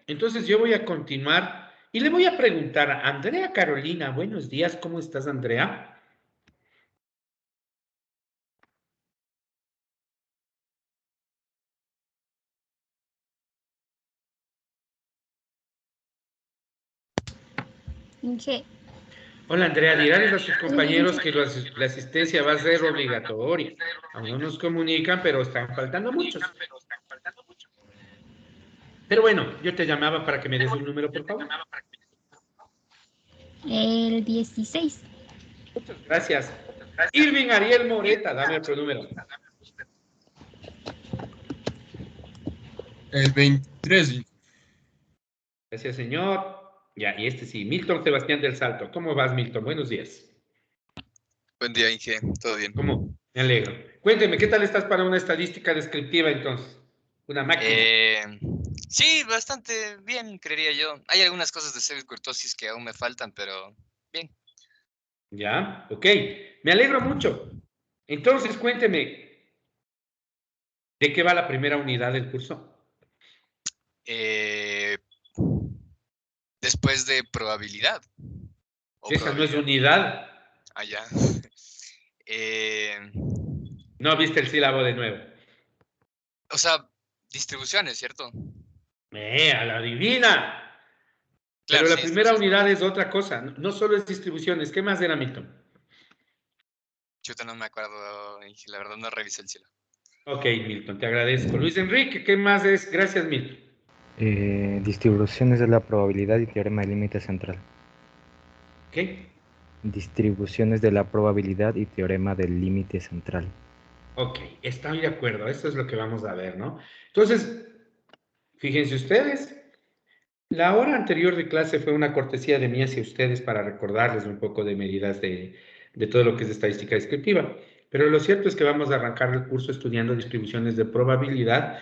entonces yo voy a continuar y le voy a preguntar a Andrea Carolina. Buenos días, ¿cómo estás, Andrea? Inge, Hola, Andrea, dirales a sus compañeros que la asistencia va a ser obligatoria. Aún no nos comunican, pero están faltando muchos. Pero bueno, yo te llamaba para que me des un número, por favor. el 16. Muchas gracias. Irving Ariel Moreta, dame otro número. El 23. Gracias, señor. Ya, y este sí, Milton Sebastián del Salto. ¿Cómo vas, Milton? Buenos días. Buen día, Inge. ¿Todo bien? ¿Cómo? Me alegro. Cuénteme, ¿qué tal estás para una estadística descriptiva entonces? Una máquina. Sí, bastante bien, creería yo. Hay algunas cosas de cervicurtosis que aún me faltan, pero bien. Ya, ok. Me alegro mucho. Entonces, cuénteme, ¿de qué va la primera unidad del curso? Eh, Después de probabilidad. O Esa no es probabilidad. unidad. Ah, ya. No viste el sílabo de nuevo. O sea, distribuciones, ¿cierto? A la divina. Claro, Pero la sí, primera distribuciones. unidad es otra cosa. No solo es distribuciones. ¿Qué más era, Milton? Chuta, no me acuerdo, Inge. La verdad no revisé el cielo. Ok, Milton, te agradezco. Luis Enrique, ¿qué más es? Gracias, Milton. Distribuciones de la probabilidad y teorema del límite central. ¿Qué? Distribuciones de la probabilidad y teorema del límite central. Ok, estoy de acuerdo. Esto es lo que vamos a ver, ¿no? Entonces, fíjense ustedes, la hora anterior de clase fue una cortesía de mí hacia ustedes para recordarles un poco de medidas de todo lo que es estadística descriptiva. Pero lo cierto es que vamos a arrancar el curso estudiando distribuciones de probabilidad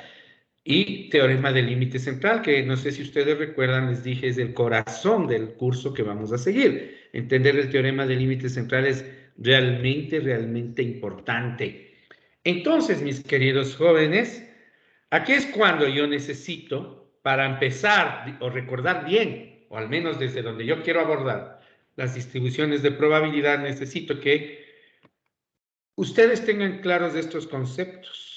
y teorema del límite central, que no sé si ustedes recuerdan, les dije, es el corazón del curso que vamos a seguir. Entender el teorema del límite central es realmente importante. Entonces, mis queridos jóvenes, aquí es cuando yo necesito, para empezar o recordar bien, o al menos desde donde yo quiero abordar las distribuciones de probabilidad, necesito que ustedes tengan claros estos conceptos.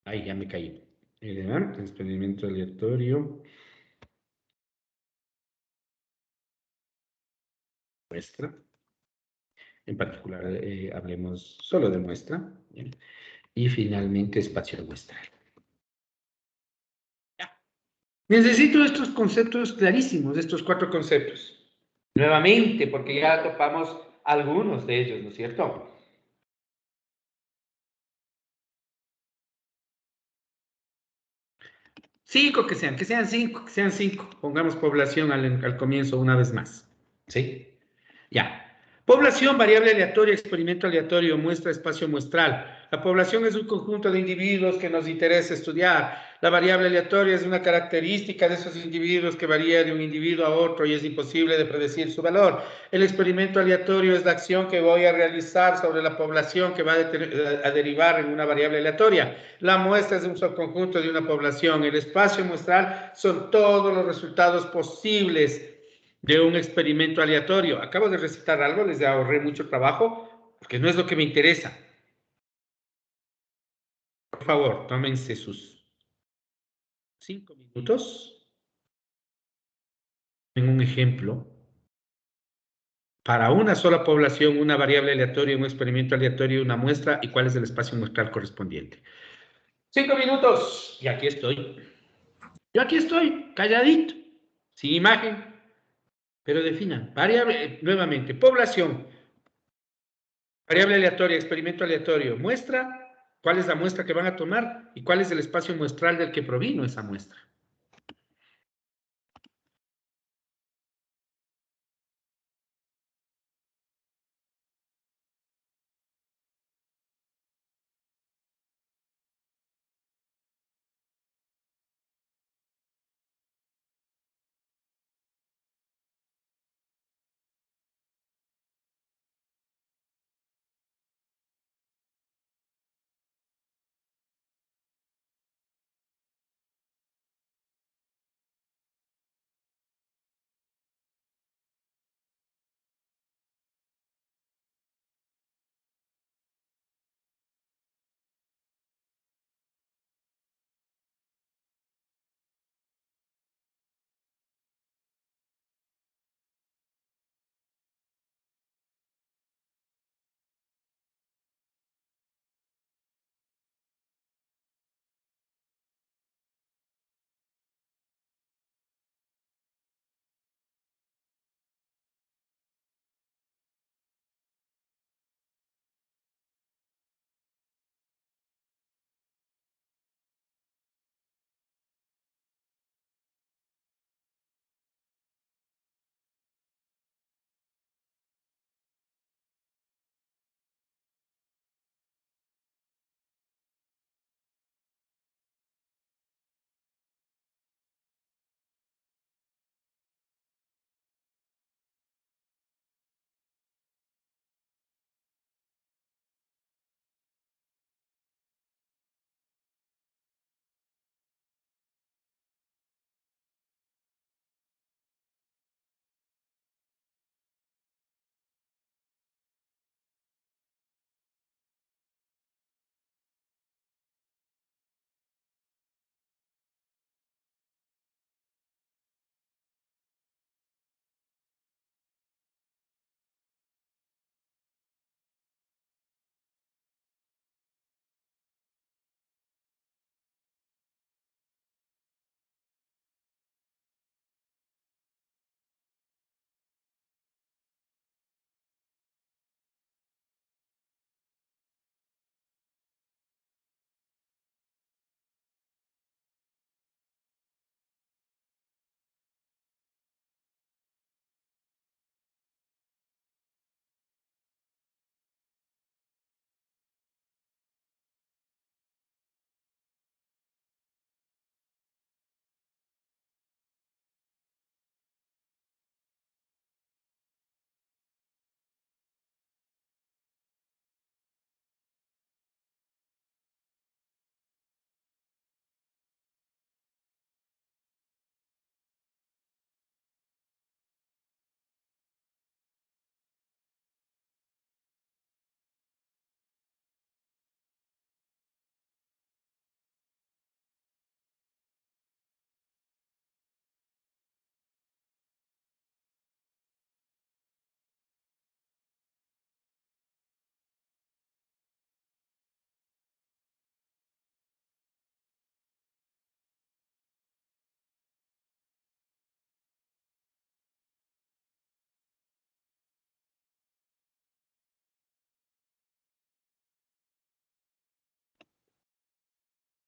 Ahí ya me caí. Experimento aleatorio. Muestra. En particular, hablemos solo de muestra. ¿Bien? Y finalmente, espacio muestral. Ya. Necesito estos conceptos clarísimos, estos 4 conceptos. Nuevamente, porque ya topamos algunos de ellos, ¿no es cierto? Cinco que sean 5, que sean 5. Pongamos población al comienzo una vez más. ¿Sí? Ya. Población, variable aleatoria, experimento aleatorio, muestra, espacio muestral. La población es un conjunto de individuos que nos interesa estudiar. La variable aleatoria es una característica de esos individuos que varía de un individuo a otro y es imposible de predecir su valor. El experimento aleatorio es la acción que voy a realizar sobre la población que va a derivar en una variable aleatoria. La muestra es un subconjunto de una población. El espacio muestral son todos los resultados posibles de un experimento aleatorio. Acabo de recitar algo, les ahorré mucho trabajo, porque no es lo que me interesa. Por favor, tómense sus 5 minutos. En un ejemplo para una sola población, una variable aleatoria, un experimento aleatorio, una muestra, y cuál es el espacio muestral correspondiente. 5 minutos, y aquí estoy. Yo aquí estoy, calladito, sin imagen, pero definan. Variable, nuevamente, población, variable aleatoria, experimento aleatorio, muestra, cuál es la muestra que van a tomar y cuál es el espacio muestral del que provino esa muestra.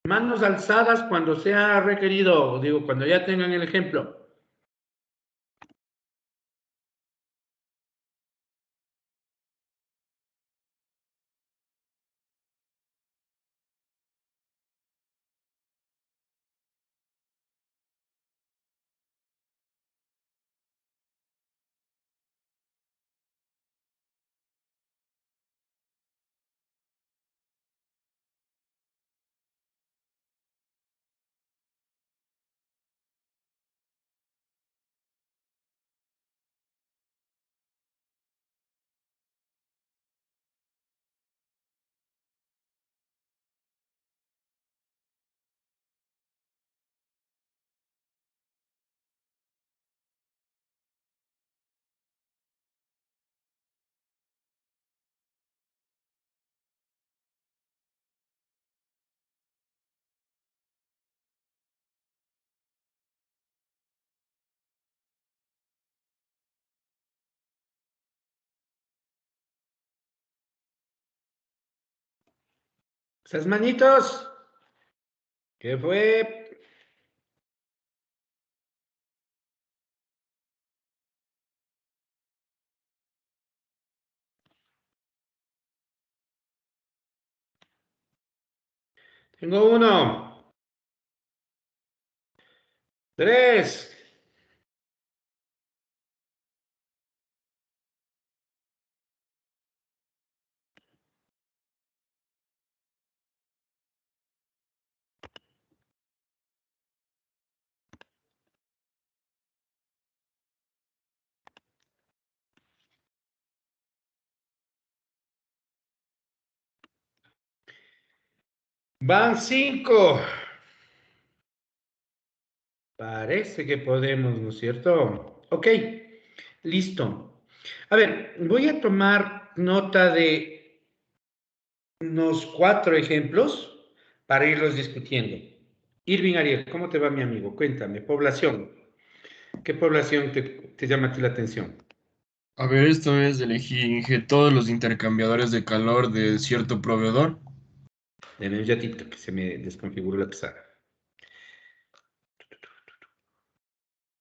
Manos alzadas cuando sea requerido, digo, cuando ya tengan el ejemplo. Esas manitos. ¿Qué fue? Tengo 1, 3. Van 5. Parece que podemos, ¿no es cierto? Ok, listo. A ver, voy a tomar nota de unos 4 ejemplos para irlos discutiendo. Irving Ariel, ¿cómo te va, mi amigo? Cuéntame, población. ¿Qué población te llama a ti la atención? A ver, esto es elegir todos los intercambiadores de calor de cierto proveedor. Deme un ratito que se me desconfiguró la pizarra.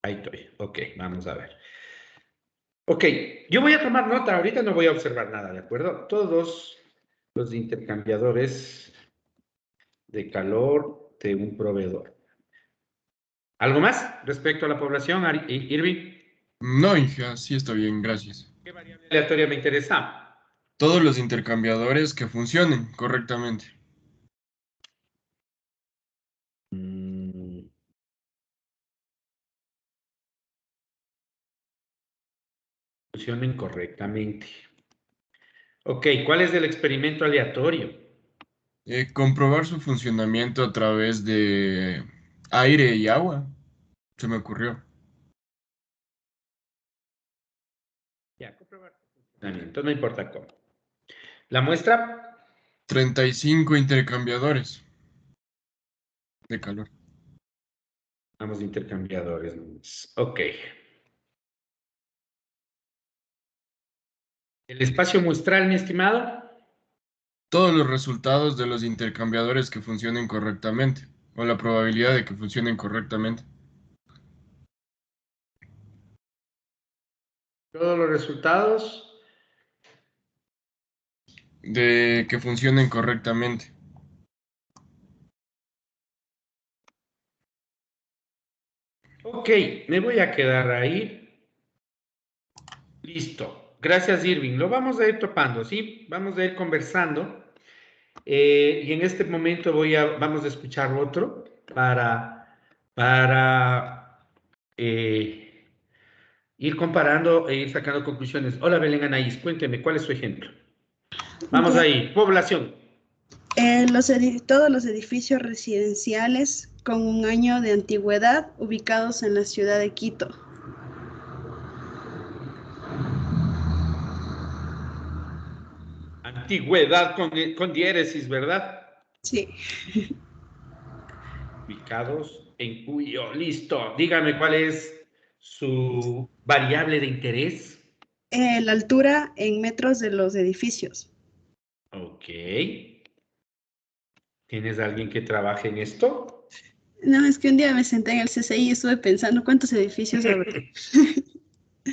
Ahí estoy. Ok, vamos a ver. Ok, yo voy a tomar nota. Ahorita no voy a observar nada, ¿de acuerdo? Todos los intercambiadores de calor de un proveedor. ¿Algo más respecto a la población, Irving? No, Inge, así está bien, gracias. ¿Qué variable aleatoria me interesa? Todos los intercambiadores que funcionen correctamente. Funcionen correctamente. Ok, ¿cuál es el experimento aleatorio? Comprobar su funcionamiento a través de aire y agua. Se me ocurrió. Ya, comprobar su funcionamiento, no importa cómo. La muestra, 35 intercambiadores de calor. vamos, intercambiadores. Ok. El espacio muestral, mi estimado. Todos los resultados de los intercambiadores que funcionen correctamente, o la probabilidad de que funcionen correctamente. Todos los resultados. De que funcionen correctamente. Ok, me voy a quedar ahí. Listo. Gracias, Irving. Lo vamos a ir topando, ¿sí? Vamos a ir conversando. Y en este momento vamos a escuchar otro para ir comparando e ir sacando conclusiones. Hola, Belén Anaís, cuénteme, ¿cuál es su ejemplo? Vamos Ya. ahí, población. Todos los edificios residenciales con un año de antigüedad ubicados en la ciudad de Quito. Antigüedad con diéresis, ¿verdad? Sí. Ubicados en Cuyo. Listo. Dígame cuál es su variable de interés. La altura en metros de los edificios. Ok. ¿Tienes alguien que trabaje en esto? No, es que un día me senté en el CCI y estuve pensando cuántos edificios habrá.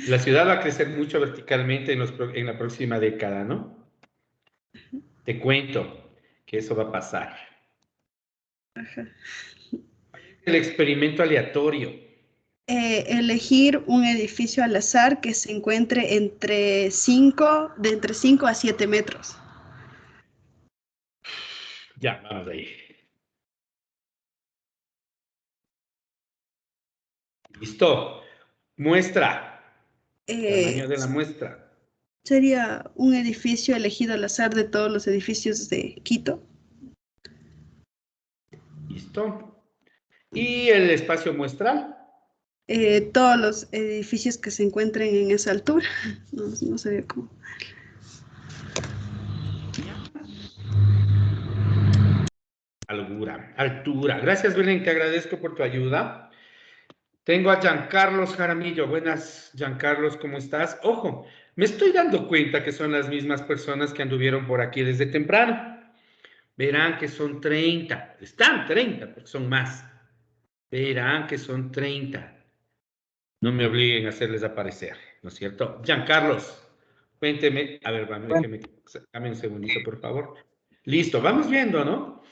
La ciudad va a crecer mucho verticalmente en la próxima década, ¿no? Te cuento que eso va a pasar. Ajá. El experimento aleatorio. Elegir un edificio al azar que se encuentre de entre 5 a 7 metros. Ya, vamos ahí. Listo. Muestra. Tamaño de la muestra. Sería un edificio elegido al azar de todos los edificios de Quito. Listo. Y el espacio muestral. Todos los edificios que se encuentren en esa altura. No sabía cómo. Altura. Gracias, Belén, te agradezco por tu ayuda. Tengo a Giancarlos Jaramillo. Buenas, Giancarlos, ¿cómo estás? Ojo, me estoy dando cuenta que son las mismas personas que anduvieron por aquí desde temprano. Verán que son 30. Están 30, porque son más. Verán que son 30. No me obliguen a hacerles aparecer, ¿no es cierto? Giancarlos, cuénteme. A ver, déjeme, dame un segundito, por favor. Listo, vamos viendo, ¿no?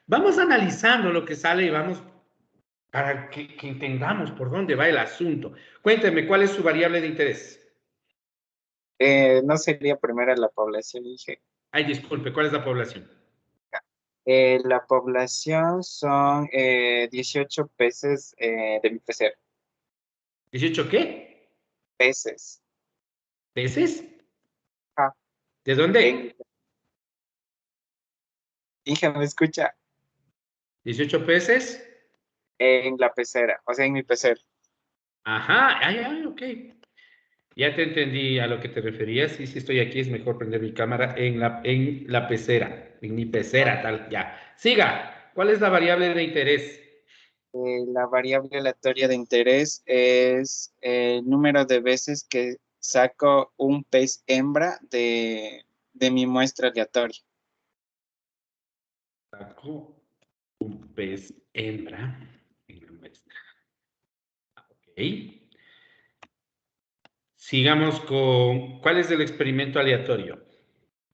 Vamos analizando lo que sale y vamos para que entendamos por dónde va el asunto. Cuénteme, ¿cuál es su variable de interés? No sería primero la población, dije. Ay, disculpe, ¿cuál es la población? La población son 18 peces de mi pecera. ¿18 qué? Peces. ¿Peces? Ah, ¿De dónde? Dije, ¿me escucha? ¿18 peces? En la pecera, o sea, en mi pecera. Ajá, ay, ok. Ya te entendí a lo que te referías. Sí, si estoy aquí, es mejor prender mi cámara en la pecera, en mi pecera, tal, ya. Siga, ¿cuál es la variable de interés? La variable aleatoria de interés es el número de veces que saco un pez hembra de mi muestra aleatoria. Saco un pez hembra en la muestra. Ok. Sigamos con, ¿cuál es el experimento aleatorio?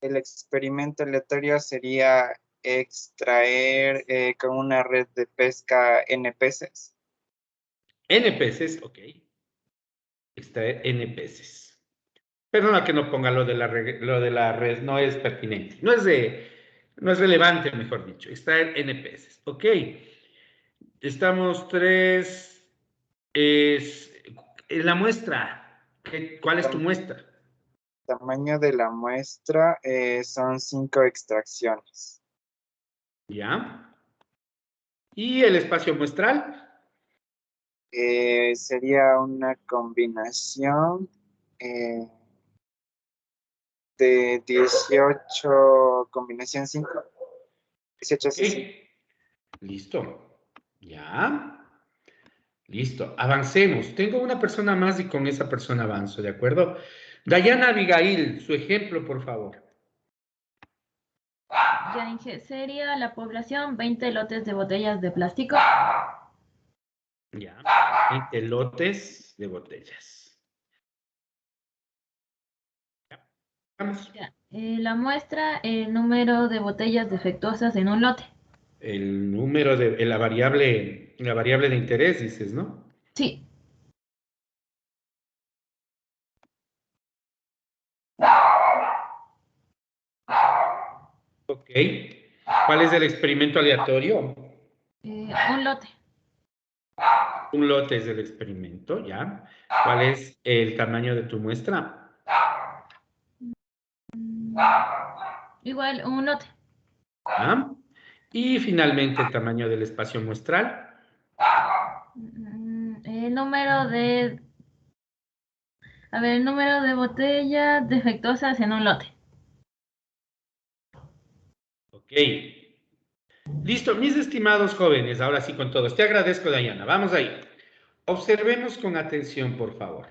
El experimento aleatorio sería extraer con una red de pesca N peces. N peces, ok. Extraer N peces. Perdona que no ponga lo de la red, no es pertinente. No es relevante, mejor dicho. Extraer N peces, ok. Estamos 3. En la muestra, ¿cuál es tu muestra? Tamaño de la muestra son 5 extracciones. ¿Ya? ¿Y el espacio muestral? Sería una combinación de 18, combinación 5, 18 Ok. Listo. ¿Ya? Listo. Avancemos. Tengo una persona más y con esa persona avanzo, ¿de acuerdo? Dayana Abigail, su ejemplo, por favor. Ya dije, sería la población 20 lotes de botellas de plástico. Ya. 20 lotes de botellas. Ya. Vamos. Ya, la muestra, el número de botellas defectuosas en un lote. El número de la variable de interés, dices, ¿no? Sí. Ok. ¿Cuál es el experimento aleatorio? Un lote. Un lote es el experimento, ¿ya? ¿Cuál es el tamaño de tu muestra? Igual, un lote. ¿Ah? Y finalmente el tamaño del espacio muestral. El número de... A ver, el número de botellas defectuosas en un lote. Ok. Listo, mis estimados jóvenes, ahora sí con todos. Te agradezco, Dayana. Vamos ahí. Observemos con atención, por favor.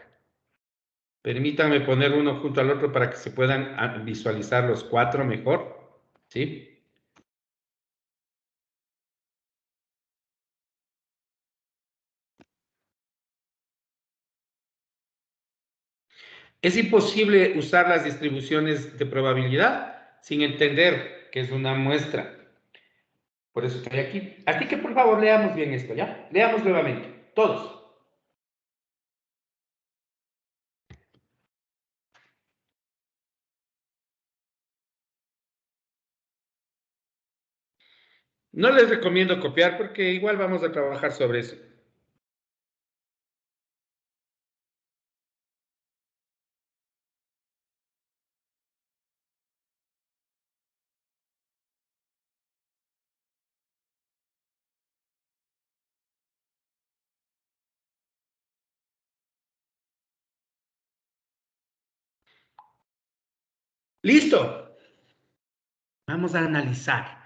Permítanme poner uno junto al otro para que se puedan visualizar los 4 mejor. ¿Sí? Es imposible usar las distribuciones de probabilidad sin entender que es una muestra. Por eso estoy aquí. Así que por favor leamos bien esto, ¿ya? Leamos nuevamente, todos. No les recomiendo copiar porque igual vamos a trabajar sobre eso. Listo. Vamos a analizar.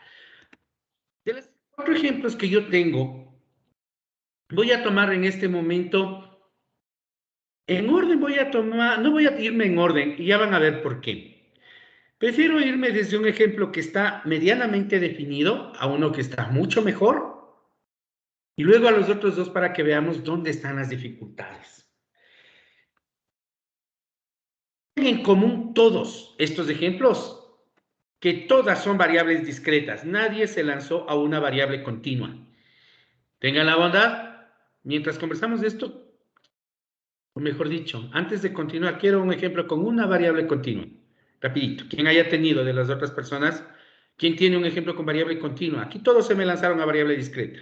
De los 4 ejemplos que yo tengo, voy a tomar en este momento, en orden voy a tomar, no voy a irme en orden y ya van a ver por qué. Prefiero irme desde un ejemplo que está medianamente definido a uno que está mucho mejor y luego a los otros dos para que veamos dónde están las dificultades. Tienen en común todos estos ejemplos que todas son variables discretas. Nadie se lanzó a una variable continua. Tengan la bondad, mientras conversamos de esto, o mejor dicho, antes de continuar, quiero un ejemplo con una variable continua. Rapidito. ¿Quién haya tenido de las otras personas? ¿Quién tiene un ejemplo con variable continua? Aquí todos se me lanzaron a variable discreta.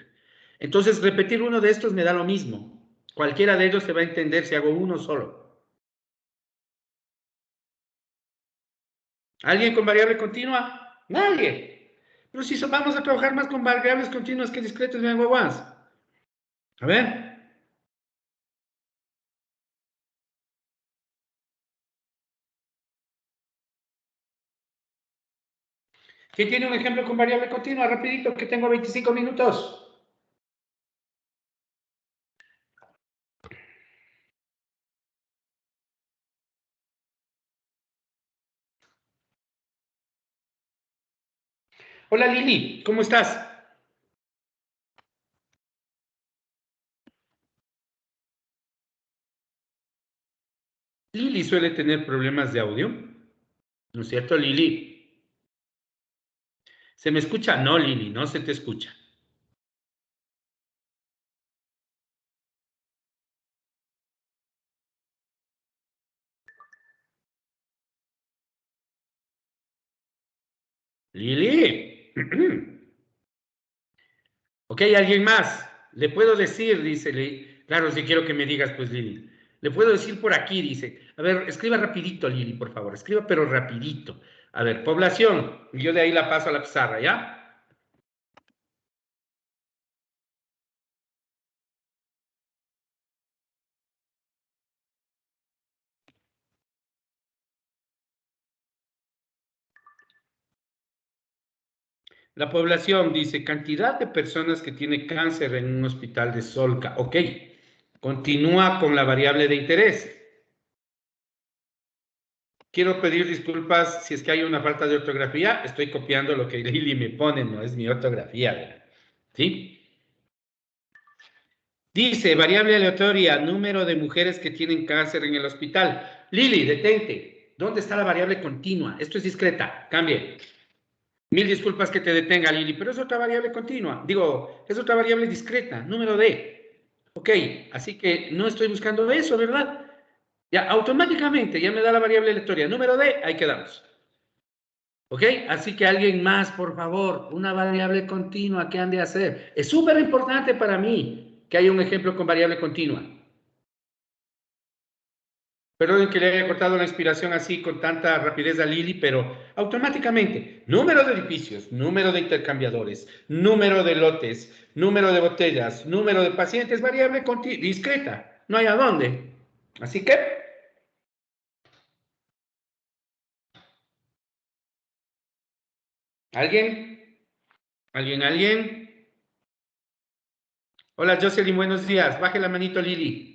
Entonces, repetir uno de estos me da lo mismo. Cualquiera de ellos se va a entender si hago uno solo. ¿Alguien con variable continua? Nadie. Pero si vamos a trabajar más con variables continuas que discretas, me hago más. A ver. ¿Quién tiene un ejemplo con variable continua? Rapidito, que tengo 25 minutos. Hola Lili, ¿cómo estás? Lili suele tener problemas de audio, ¿no es cierto, Lili? ¿Se me escucha? No, Lili, no se te escucha. Lili. Ok, ¿alguien más? Le puedo decir, dice Lili. Claro, si quiero que me digas, pues Lili. Le puedo decir por aquí, dice. A ver, escriba rapidito, Lili, por favor. Escriba, pero rapidito. A ver, población. Yo de ahí la paso a la pizarra, ¿ya? La población dice, cantidad de personas que tiene cáncer en un hospital de Solca. Ok, continúa con la variable de interés. Quiero pedir disculpas si es que hay una falta de ortografía. Estoy copiando lo que Lili me pone, no es mi ortografía. ¿Sí? Dice, variable aleatoria, número de mujeres que tienen cáncer en el hospital. Lili, detente. ¿Dónde está la variable continua? Esto es discreta. Cambie. Mil disculpas que te detenga, Lili, pero es otra variable continua. Digo, es otra variable discreta, número D. Ok, así que no estoy buscando eso, ¿verdad? Ya, automáticamente ya me da la variable aleatoria. Número D, ahí quedamos. ¿Ok? Así que alguien más, por favor, una variable continua, ¿qué han de hacer? Es súper importante para mí que haya un ejemplo con variable continua. Perdonen que le haya cortado la inspiración así con tanta rapidez a Lili, pero automáticamente, número de edificios, número de intercambiadores, número de lotes, número de botellas, número de pacientes, variable discreta, no hay a dónde. Así que, ¿alguien? ¿Alguien? Hola Jocelyn, buenos días. Baje la manito, Lili.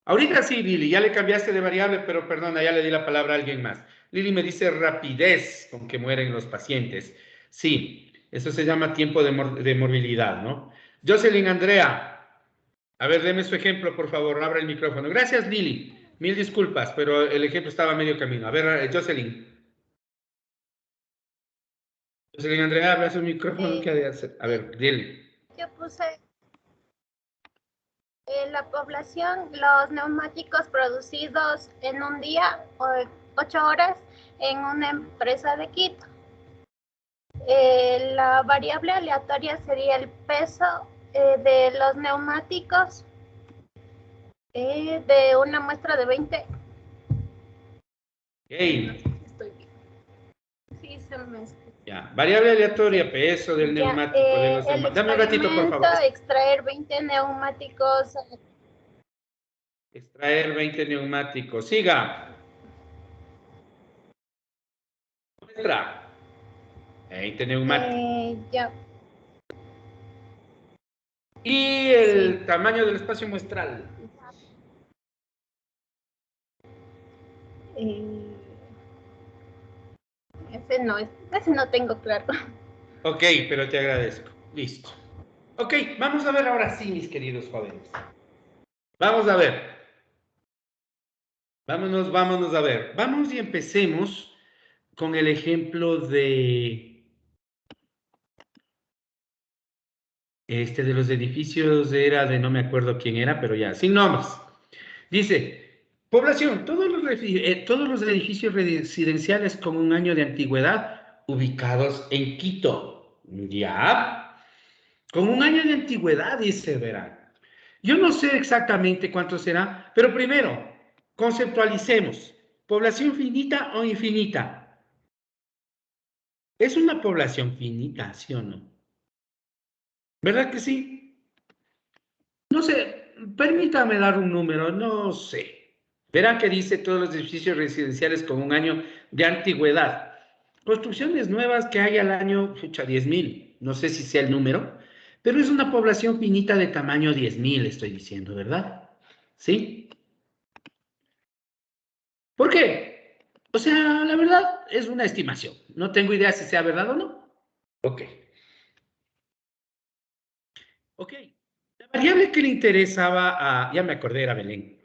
Ahorita sí, Lili, ya le cambiaste de variable, pero perdona, ya le di la palabra a alguien más. Lili me dice rapidez con que mueren los pacientes. Sí, eso se llama tiempo de morbilidad, ¿no? Jocelyn Andrea, a ver, deme su ejemplo, por favor, abra el micrófono. Gracias, Lili. Mil disculpas, pero el ejemplo estaba a medio camino. A ver, Jocelyn. Jocelyn Andrea, abra su micrófono, ¿qué ha de hacer? A ver, dile. Yo puse la población, los neumáticos producidos en un día o 8 horas en una empresa de Quito. La variable aleatoria sería el peso de los neumáticos de una muestra de 20. Hey. Estoy bien. Sí, se me... Ya, variable aleatoria, peso del neumático de los neumáticos. Dame un ratito, por favor. Extraer 20 neumáticos. Extraer 20 neumáticos. Siga. Muestra. 20 neumáticos. Ya. Y el tamaño del espacio muestral. ese no tengo claro. Ok, pero te agradezco. Listo. Ok, vamos a ver ahora sí, mis queridos jóvenes. Vamos a ver. Vámonos a ver. Vamos y empecemos con el ejemplo de de los edificios, era de no me acuerdo quién era, pero ya, sin nombres. Dice, población, todos los edificios residenciales con un año de antigüedad ubicados en Quito. Ya, con un año de antigüedad, dice, verán. Yo no sé exactamente cuánto será, pero primero, conceptualicemos. ¿Población finita o infinita? Es una población finita, ¿sí o no? ¿Verdad que sí? No sé, permítame dar un número, no sé. Verá que dice todos los edificios residenciales con un año de antigüedad. Construcciones nuevas que hay al año, 10.000, no sé si sea el número, pero es una población finita de tamaño 10.000, estoy diciendo, ¿verdad? ¿Sí? ¿Por qué? O sea, la verdad es una estimación. No tengo idea si sea verdad o no. Ok. Ok. La variable que le interesaba ya me acordé, era Belén.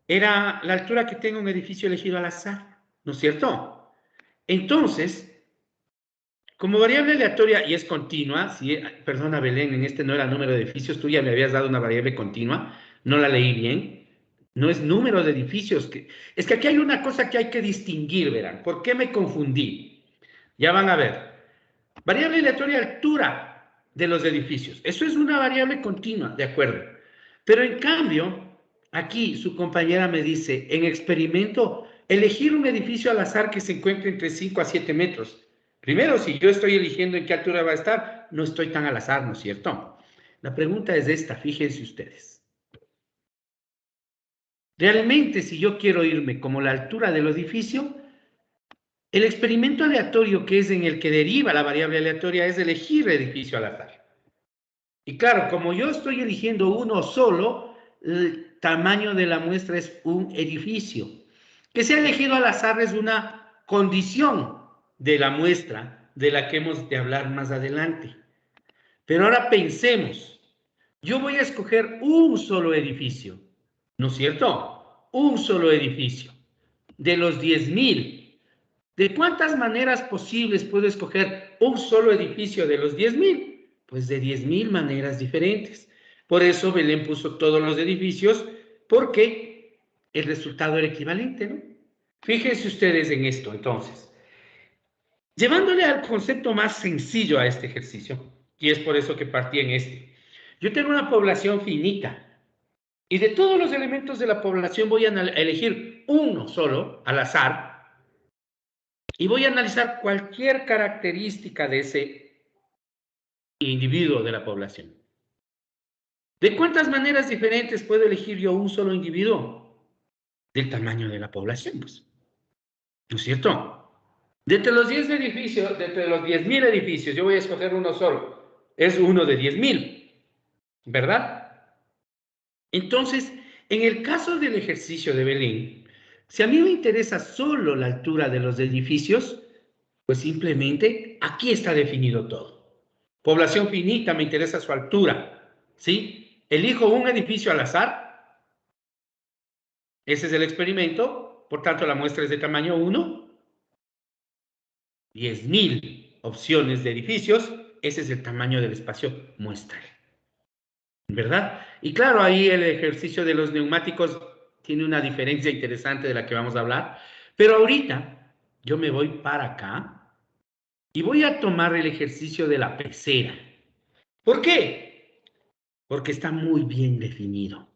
Era la altura que tenga un edificio elegido al azar, ¿no es cierto? Entonces, como variable aleatoria y es continua, perdona Belén, en este no era número de edificios, tú ya me habías dado una variable continua, no la leí bien, no es número de edificios, es que aquí hay una cosa que hay que distinguir, verán, ¿por qué me confundí? Ya van a ver. Variable aleatoria altura de los edificios, eso es una variable continua, de acuerdo, pero en cambio, aquí su compañera me dice, en experimento, elegir un edificio al azar que se encuentre entre 5 a 7 metros. Primero, si yo estoy eligiendo en qué altura va a estar, no estoy tan al azar, ¿no es cierto? La pregunta es esta, fíjense ustedes. Realmente, si yo quiero irme como la altura del edificio, el experimento aleatorio, que es en el que deriva la variable aleatoria, es elegir edificio al azar. Y claro, como yo estoy eligiendo uno solo, el tamaño de la muestra es un edificio. Que sea elegido al azar es una condición de la muestra de la que hemos de hablar más adelante. Pero ahora pensemos, yo voy a escoger un solo edificio, ¿no es cierto? Un solo edificio. De los 10.000, ¿de cuántas maneras posibles puedo escoger un solo edificio de los 10.000? Pues de 10.000 maneras diferentes. Por eso Belén puso todos los edificios, porque el resultado era equivalente, ¿no? Fíjense ustedes en esto, entonces. Llevándole al concepto más sencillo a este ejercicio, y es por eso que partí en este. Yo tengo una población finita, y de todos los elementos de la población voy a elegir uno solo, al azar, y voy a analizar cualquier característica de ese individuo de la población. ¿De cuántas maneras diferentes puedo elegir yo un solo individuo? Del tamaño de la población, pues. ¿No es cierto? De entre los 10 edificios, de entre los 10.000 edificios, yo voy a escoger uno solo. Es uno de 10.000, ¿verdad? Entonces, en el caso del ejercicio de Belén, si a mí me interesa solo la altura de los edificios, pues simplemente aquí está definido todo. Población finita, me interesa su altura, ¿sí? Elijo un edificio al azar. Ese es el experimento, por tanto la muestra es de tamaño 1. 10.000 opciones de edificios, ese es el tamaño del espacio muestral. ¿Verdad? Y claro, ahí el ejercicio de los neumáticos tiene una diferencia interesante de la que vamos a hablar, pero ahorita yo me voy para acá y voy a tomar el ejercicio de la pecera. ¿Por qué? Porque está muy bien definido.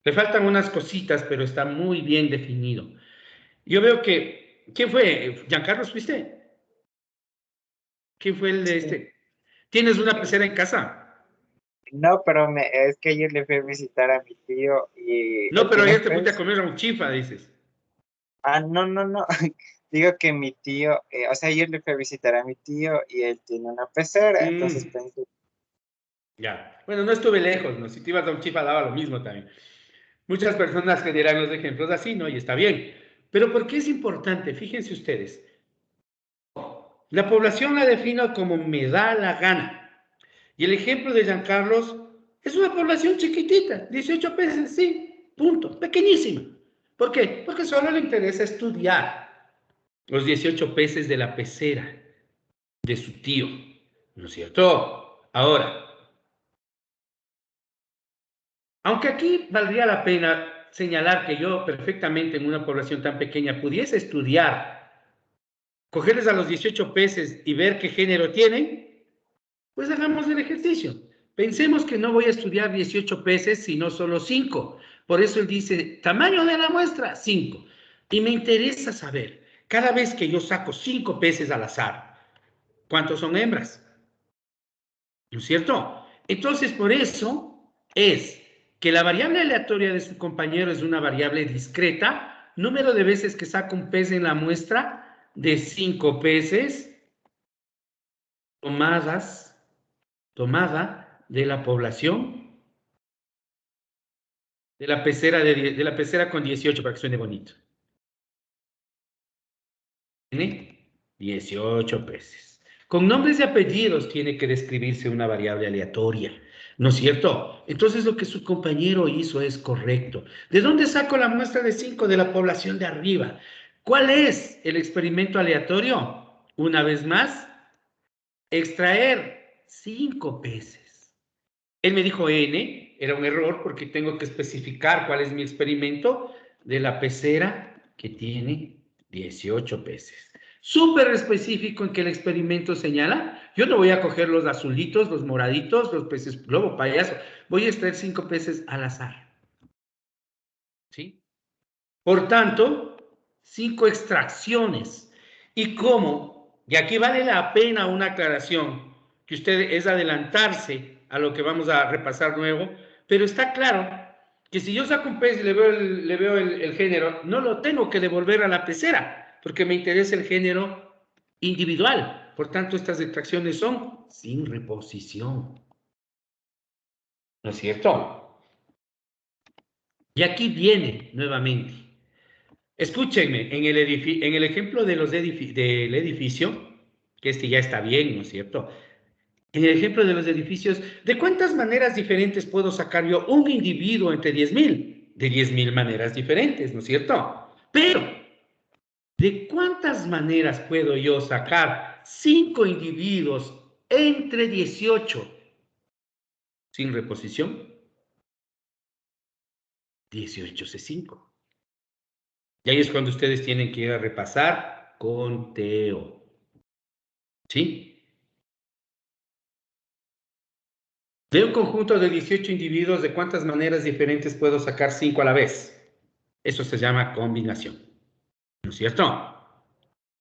Le faltan unas cositas, pero está muy bien definido. Yo veo que, ¿quién fue? ¿Giancarlos fuiste? ¿Quién fue el de este? ¿Tienes una pecera en casa? No, pero es que ayer le fui a visitar a mi tío y... No, pero ayer te fuiste a comer a un chifa, dices. Ah, no. Digo que mi tío, o sea, ayer le fui a visitar a mi tío y él tiene una pecera, entonces pensé... Ya. Bueno, no estuve lejos, ¿no? Si te ibas a un chifa daba lo mismo también. Muchas personas generan los ejemplos así, ¿no? Y está bien. Pero ¿por qué es importante? Fíjense ustedes. La población la defino como me da la gana. Y el ejemplo de Giancarlos es una población chiquitita, 18 peces, sí, punto, pequeñísima. ¿Por qué? Porque solo le interesa estudiar los 18 peces de la pecera de su tío, ¿no es cierto? Ahora, aunque aquí valdría la pena señalar que yo perfectamente en una población tan pequeña pudiese estudiar, cogerles a los 18 peces y ver qué género tienen, pues hagamos el ejercicio. Pensemos que no voy a estudiar 18 peces, sino solo 5. Por eso él dice, tamaño de la muestra, 5. Y me interesa saber, cada vez que yo saco 5 peces al azar, ¿cuántos son hembras? ¿No es cierto? Entonces, por eso es que la variable aleatoria de su compañero es una variable discreta, número de veces que saca un pez en la muestra de 5 peces tomada de la población de la pecera con 18, para que suene bonito. Tiene 18 peces. Con nombres y apellidos tiene que describirse una variable aleatoria, ¿no es cierto? Entonces lo que su compañero hizo es correcto. ¿De dónde saco la muestra de 5? De la población de arriba. ¿Cuál es el experimento aleatorio? Una vez más, extraer 5 peces. Él me dijo N, era un error porque tengo que especificar cuál es mi experimento de la pecera que tiene 18 peces. Súper específico en que el experimento señala, yo no voy a coger los azulitos, los moraditos, los peces globo, payaso, voy a extraer 5 peces al azar. ¿Sí? Por tanto, 5 extracciones. ¿Y cómo? Y aquí vale la pena una aclaración, que usted es adelantarse a lo que vamos a repasar nuevo, pero está claro que si yo saco un pez y le veo el género, no lo tengo que devolver a la pecera, porque me interesa el género individual. Por tanto, estas extracciones son sin reposición. ¿No es cierto? Y aquí viene nuevamente. Escúchenme, en el ejemplo del edificio, que este ya está bien, ¿no es cierto? En el ejemplo de los edificios, ¿de cuántas maneras diferentes puedo sacar yo un individuo entre 10.000? De 10.000 maneras diferentes, ¿no es cierto? Pero, ¿de cuántas maneras puedo yo sacar 5 individuos entre 18 sin reposición? 18 es 5. Y ahí es cuando ustedes tienen que ir a repasar conteo. ¿Sí? De un conjunto de 18 individuos, ¿de cuántas maneras diferentes puedo sacar 5 a la vez? Eso se llama combinación. ¿No es cierto?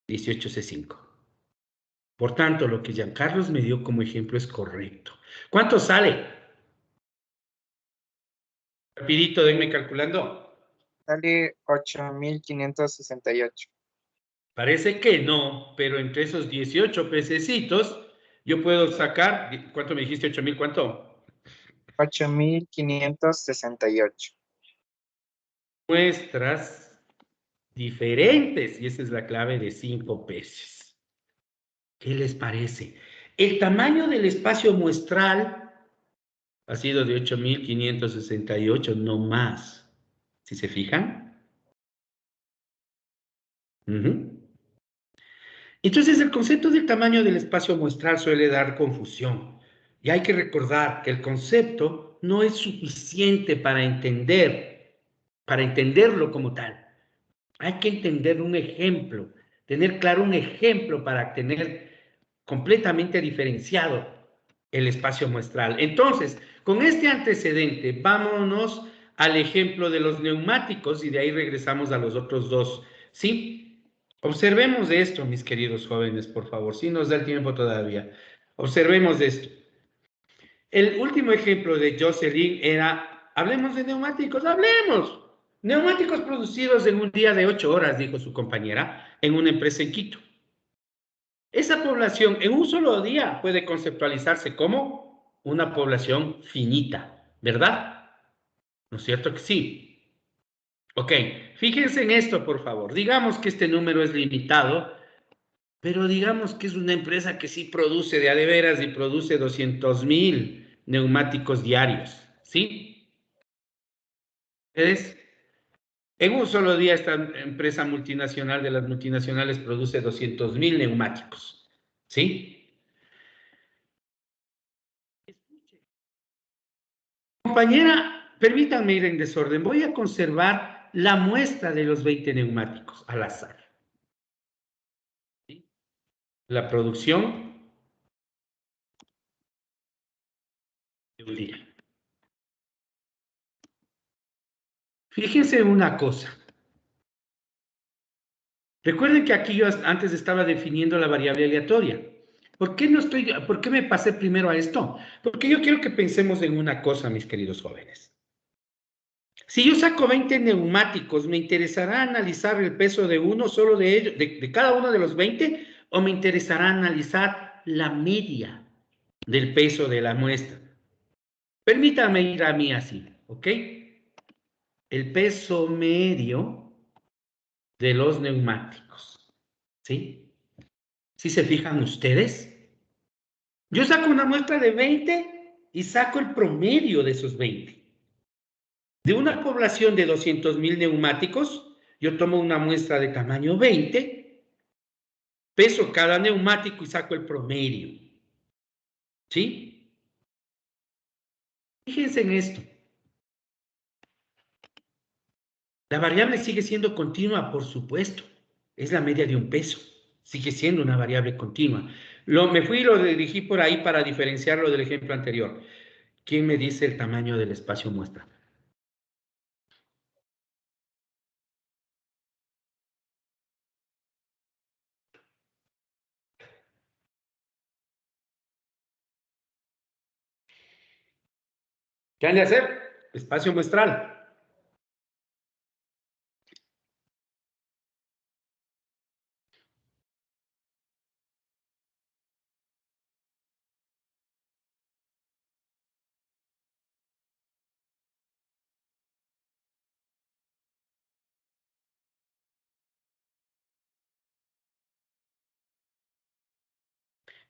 18 es 5. Por tanto, lo que Giancarlos me dio como ejemplo es correcto. ¿Cuánto sale? Rapidito, denme calculando. Sale 8.568. Parece que no, pero entre esos 18 pececitos, yo puedo sacar, ¿cuánto me dijiste? 8.000, ¿cuánto? 8.568. Muestras diferentes, y esa es la clave de 5 peces. ¿Qué les parece? El tamaño del espacio muestral ha sido de 8.568, no más. ¿Sí se fijan? Entonces, el concepto del tamaño del espacio muestral suele dar confusión. Y hay que recordar que el concepto no es suficiente para entenderlo como tal. Hay que entender un ejemplo, tener claro un ejemplo para tener completamente diferenciado el espacio muestral. Entonces, con este antecedente, vámonos al ejemplo de los neumáticos y de ahí regresamos a los otros dos, ¿sí? Observemos esto, mis queridos jóvenes, por favor, si nos da el tiempo todavía. Observemos esto. El último ejemplo de Jocelyn era, hablemos de neumáticos, hablemos. Neumáticos producidos en un día de 8 horas, dijo su compañera, en una empresa en Quito. Esa población en un solo día puede conceptualizarse como una población finita, ¿verdad? ¿No es cierto que sí? Ok, fíjense en esto, por favor. Digamos que este número es limitado Pero digamos que es una empresa que sí produce de a de veras y produce 200.000 neumáticos diarios, ¿sí? Ustedes, en un solo día esta empresa multinacional de las multinacionales produce 200.000 neumáticos, ¿sí? Compañera, permítanme ir en desorden. Voy a conservar la muestra de los 20 neumáticos al azar. ¿Sí? La producción de un día. Fíjense una cosa. Recuerden que aquí yo antes estaba definiendo la variable aleatoria. ¿Por qué me pasé primero a esto? Porque yo quiero que pensemos en una cosa, mis queridos jóvenes. Si yo saco 20 neumáticos, ¿me interesará analizar el peso de uno solo de ellos, de cada uno de los 20? ¿O me interesará analizar la media del peso de la muestra? Permítanme ir a mí así, ¿ok? El peso medio de los neumáticos, ¿sí? ¿Sí se fijan ustedes? Yo saco una muestra de 20 y saco el promedio de esos 20. De una población de 200.000 neumáticos, yo tomo una muestra de tamaño 20, peso cada neumático y saco el promedio. ¿Sí? Fíjense en esto. La variable sigue siendo continua, por supuesto. Es la media de un peso. Sigue siendo una variable continua. Me fui y lo dirigí por ahí para diferenciarlo del ejemplo anterior. ¿Quién me dice el tamaño del espacio muestra? ¿Qué han de hacer? Espacio muestral.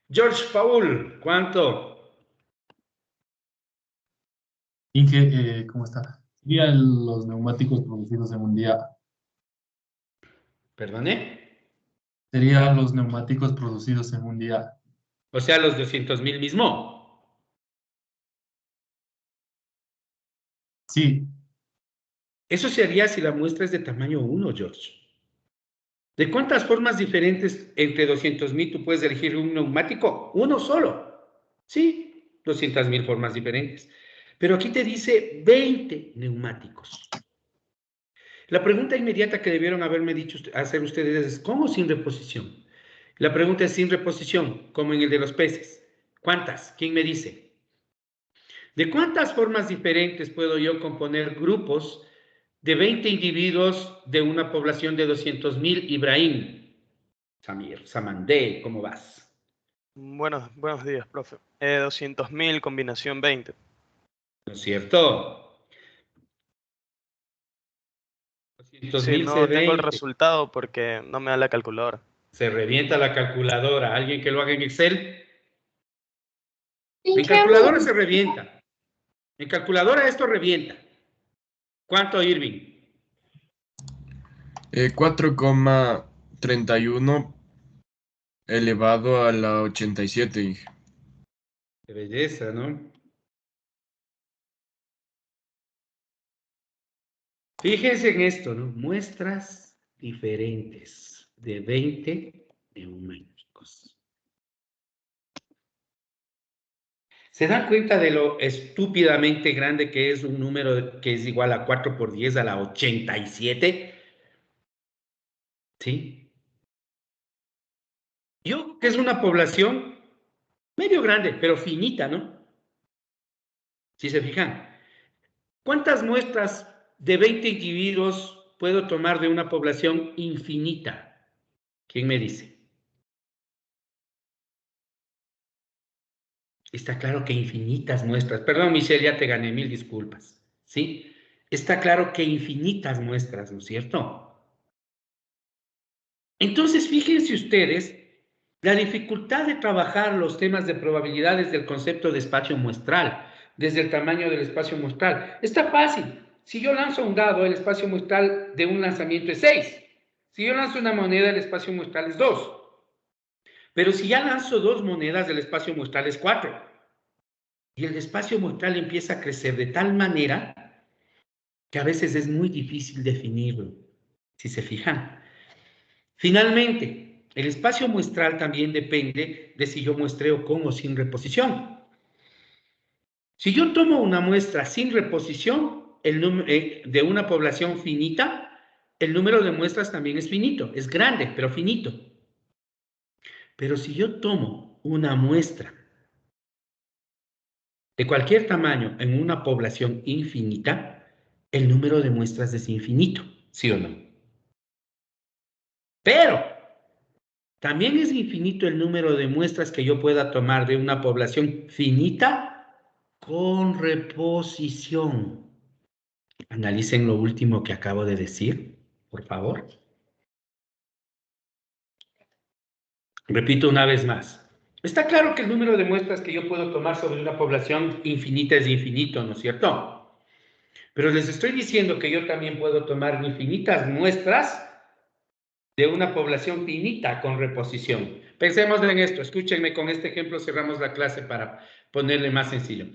George Paul, ¿cuánto? Inge, ¿cómo está? Serían los neumáticos producidos en un día. ¿Perdone? Serían los neumáticos producidos en un día. O sea, los 200.000 mismo. Sí. Eso se haría si la muestra es de tamaño 1, George. ¿De cuántas formas diferentes entre 200.000 tú puedes elegir un neumático? Uno solo. Sí, 200.000 formas diferentes. Pero aquí te dice 20 neumáticos. La pregunta inmediata que debieron haberme dicho hacer ustedes es, ¿cómo sin reposición? La pregunta es sin reposición, como en el de los peces. ¿Cuántas? ¿Quién me dice? ¿De cuántas formas diferentes puedo yo componer grupos de 20 individuos de una población de 200.000? Ibrahim, Samir, Samandé, ¿cómo vas? Buenos días, profe. 200.000 combinación 20. ¿No es cierto? Sí, 200.000 no tengo el C20. resultado porque no me da la calculadora. Se revienta la calculadora. ¿Alguien que lo haga en Excel? En calculadora se revienta. En calculadora esto revienta. ¿Cuánto, Irving? 4,31 elevado a la 87, Inge. Qué belleza, ¿no? Fíjense en esto, ¿no? Muestras diferentes de 20 neumáticos. ¿Se dan cuenta de lo estúpidamente grande que es un número que es igual a 4 por 10 a la 87? ¿Sí? Yo, que es una población medio grande, pero finita, ¿no? Si se fijan. ¿Cuántas muestras de 20 individuos puedo tomar de una población infinita? ¿Quién me dice? Está claro que infinitas muestras. Perdón, Michelle, ya te gané, mil disculpas. ¿Sí? Está claro que infinitas muestras, ¿no es cierto? Entonces, fíjense ustedes la dificultad de trabajar los temas de probabilidades del concepto de espacio muestral, desde el tamaño del espacio muestral. Está fácil. Si yo lanzo un dado, el espacio muestral de un lanzamiento es 6. Si yo lanzo una moneda, el espacio muestral es 2. Pero si ya lanzo 2 monedas, el espacio muestral es 4. Y el espacio muestral empieza a crecer de tal manera que a veces es muy difícil definirlo, si se fijan. Finalmente, el espacio muestral también depende de si yo muestreo con o sin reposición. Si yo tomo una muestra sin reposición de una población finita, el número de muestras también es finito, es grande, pero finito. Pero si yo tomo una muestra de cualquier tamaño en una población infinita, el número de muestras es infinito, ¿sí o no? Pero también es infinito el número de muestras que yo pueda tomar de una población finita con reposición. Analicen lo último que acabo de decir, por favor. Repito una vez más. Está claro que el número de muestras que yo puedo tomar sobre una población infinita es infinito, ¿no es cierto? Pero les estoy diciendo que yo también puedo tomar infinitas muestras de una población finita con reposición. Pensemos en esto, escúchenme, con este ejemplo cerramos la clase para ponerle más sencillo.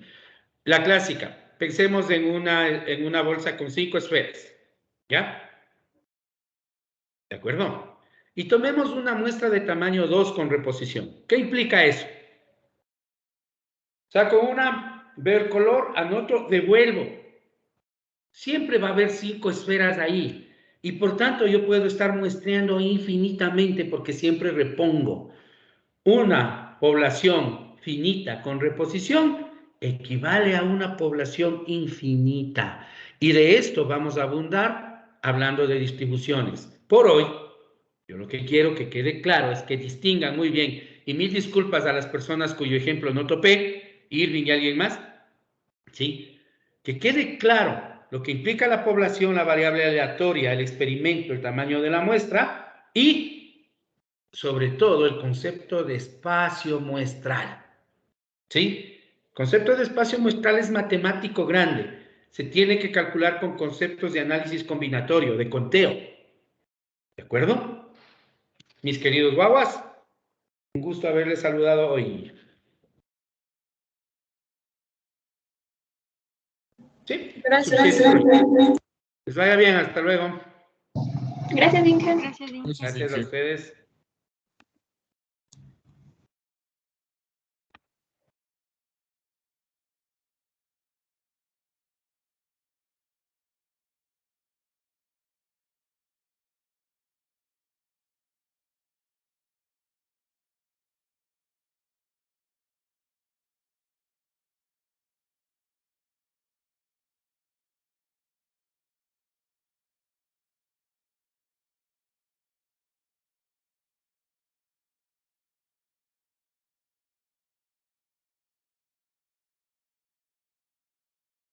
La clásica, pensemos en una bolsa con 5 esferas, ¿ya? ¿De acuerdo? Y tomemos una muestra de tamaño 2 con reposición. ¿Qué implica eso? Saco una, veo el color, anoto, devuelvo. Siempre va a haber 5 esferas ahí. Y por tanto yo puedo estar muestreando infinitamente porque siempre repongo. Una población finita con reposición equivale a una población infinita. Y de esto vamos a abundar hablando de distribuciones. Por hoy, yo lo que quiero que quede claro es que distingan muy bien, y mil disculpas a las personas cuyo ejemplo no topé, Irving y alguien más, ¿sí? Que quede claro lo que implica la población, la variable aleatoria, el experimento, el tamaño de la muestra y, sobre todo, el concepto de espacio muestral. ¿Sí? El concepto de espacio muestral es matemático grande. Se tiene que calcular con conceptos de análisis combinatorio, de conteo. ¿De acuerdo? Mis queridos guaguas, un gusto haberles saludado hoy. ¿Sí? Gracias. Les vaya bien, hasta luego. Gracias, Inge. Gracias a ustedes.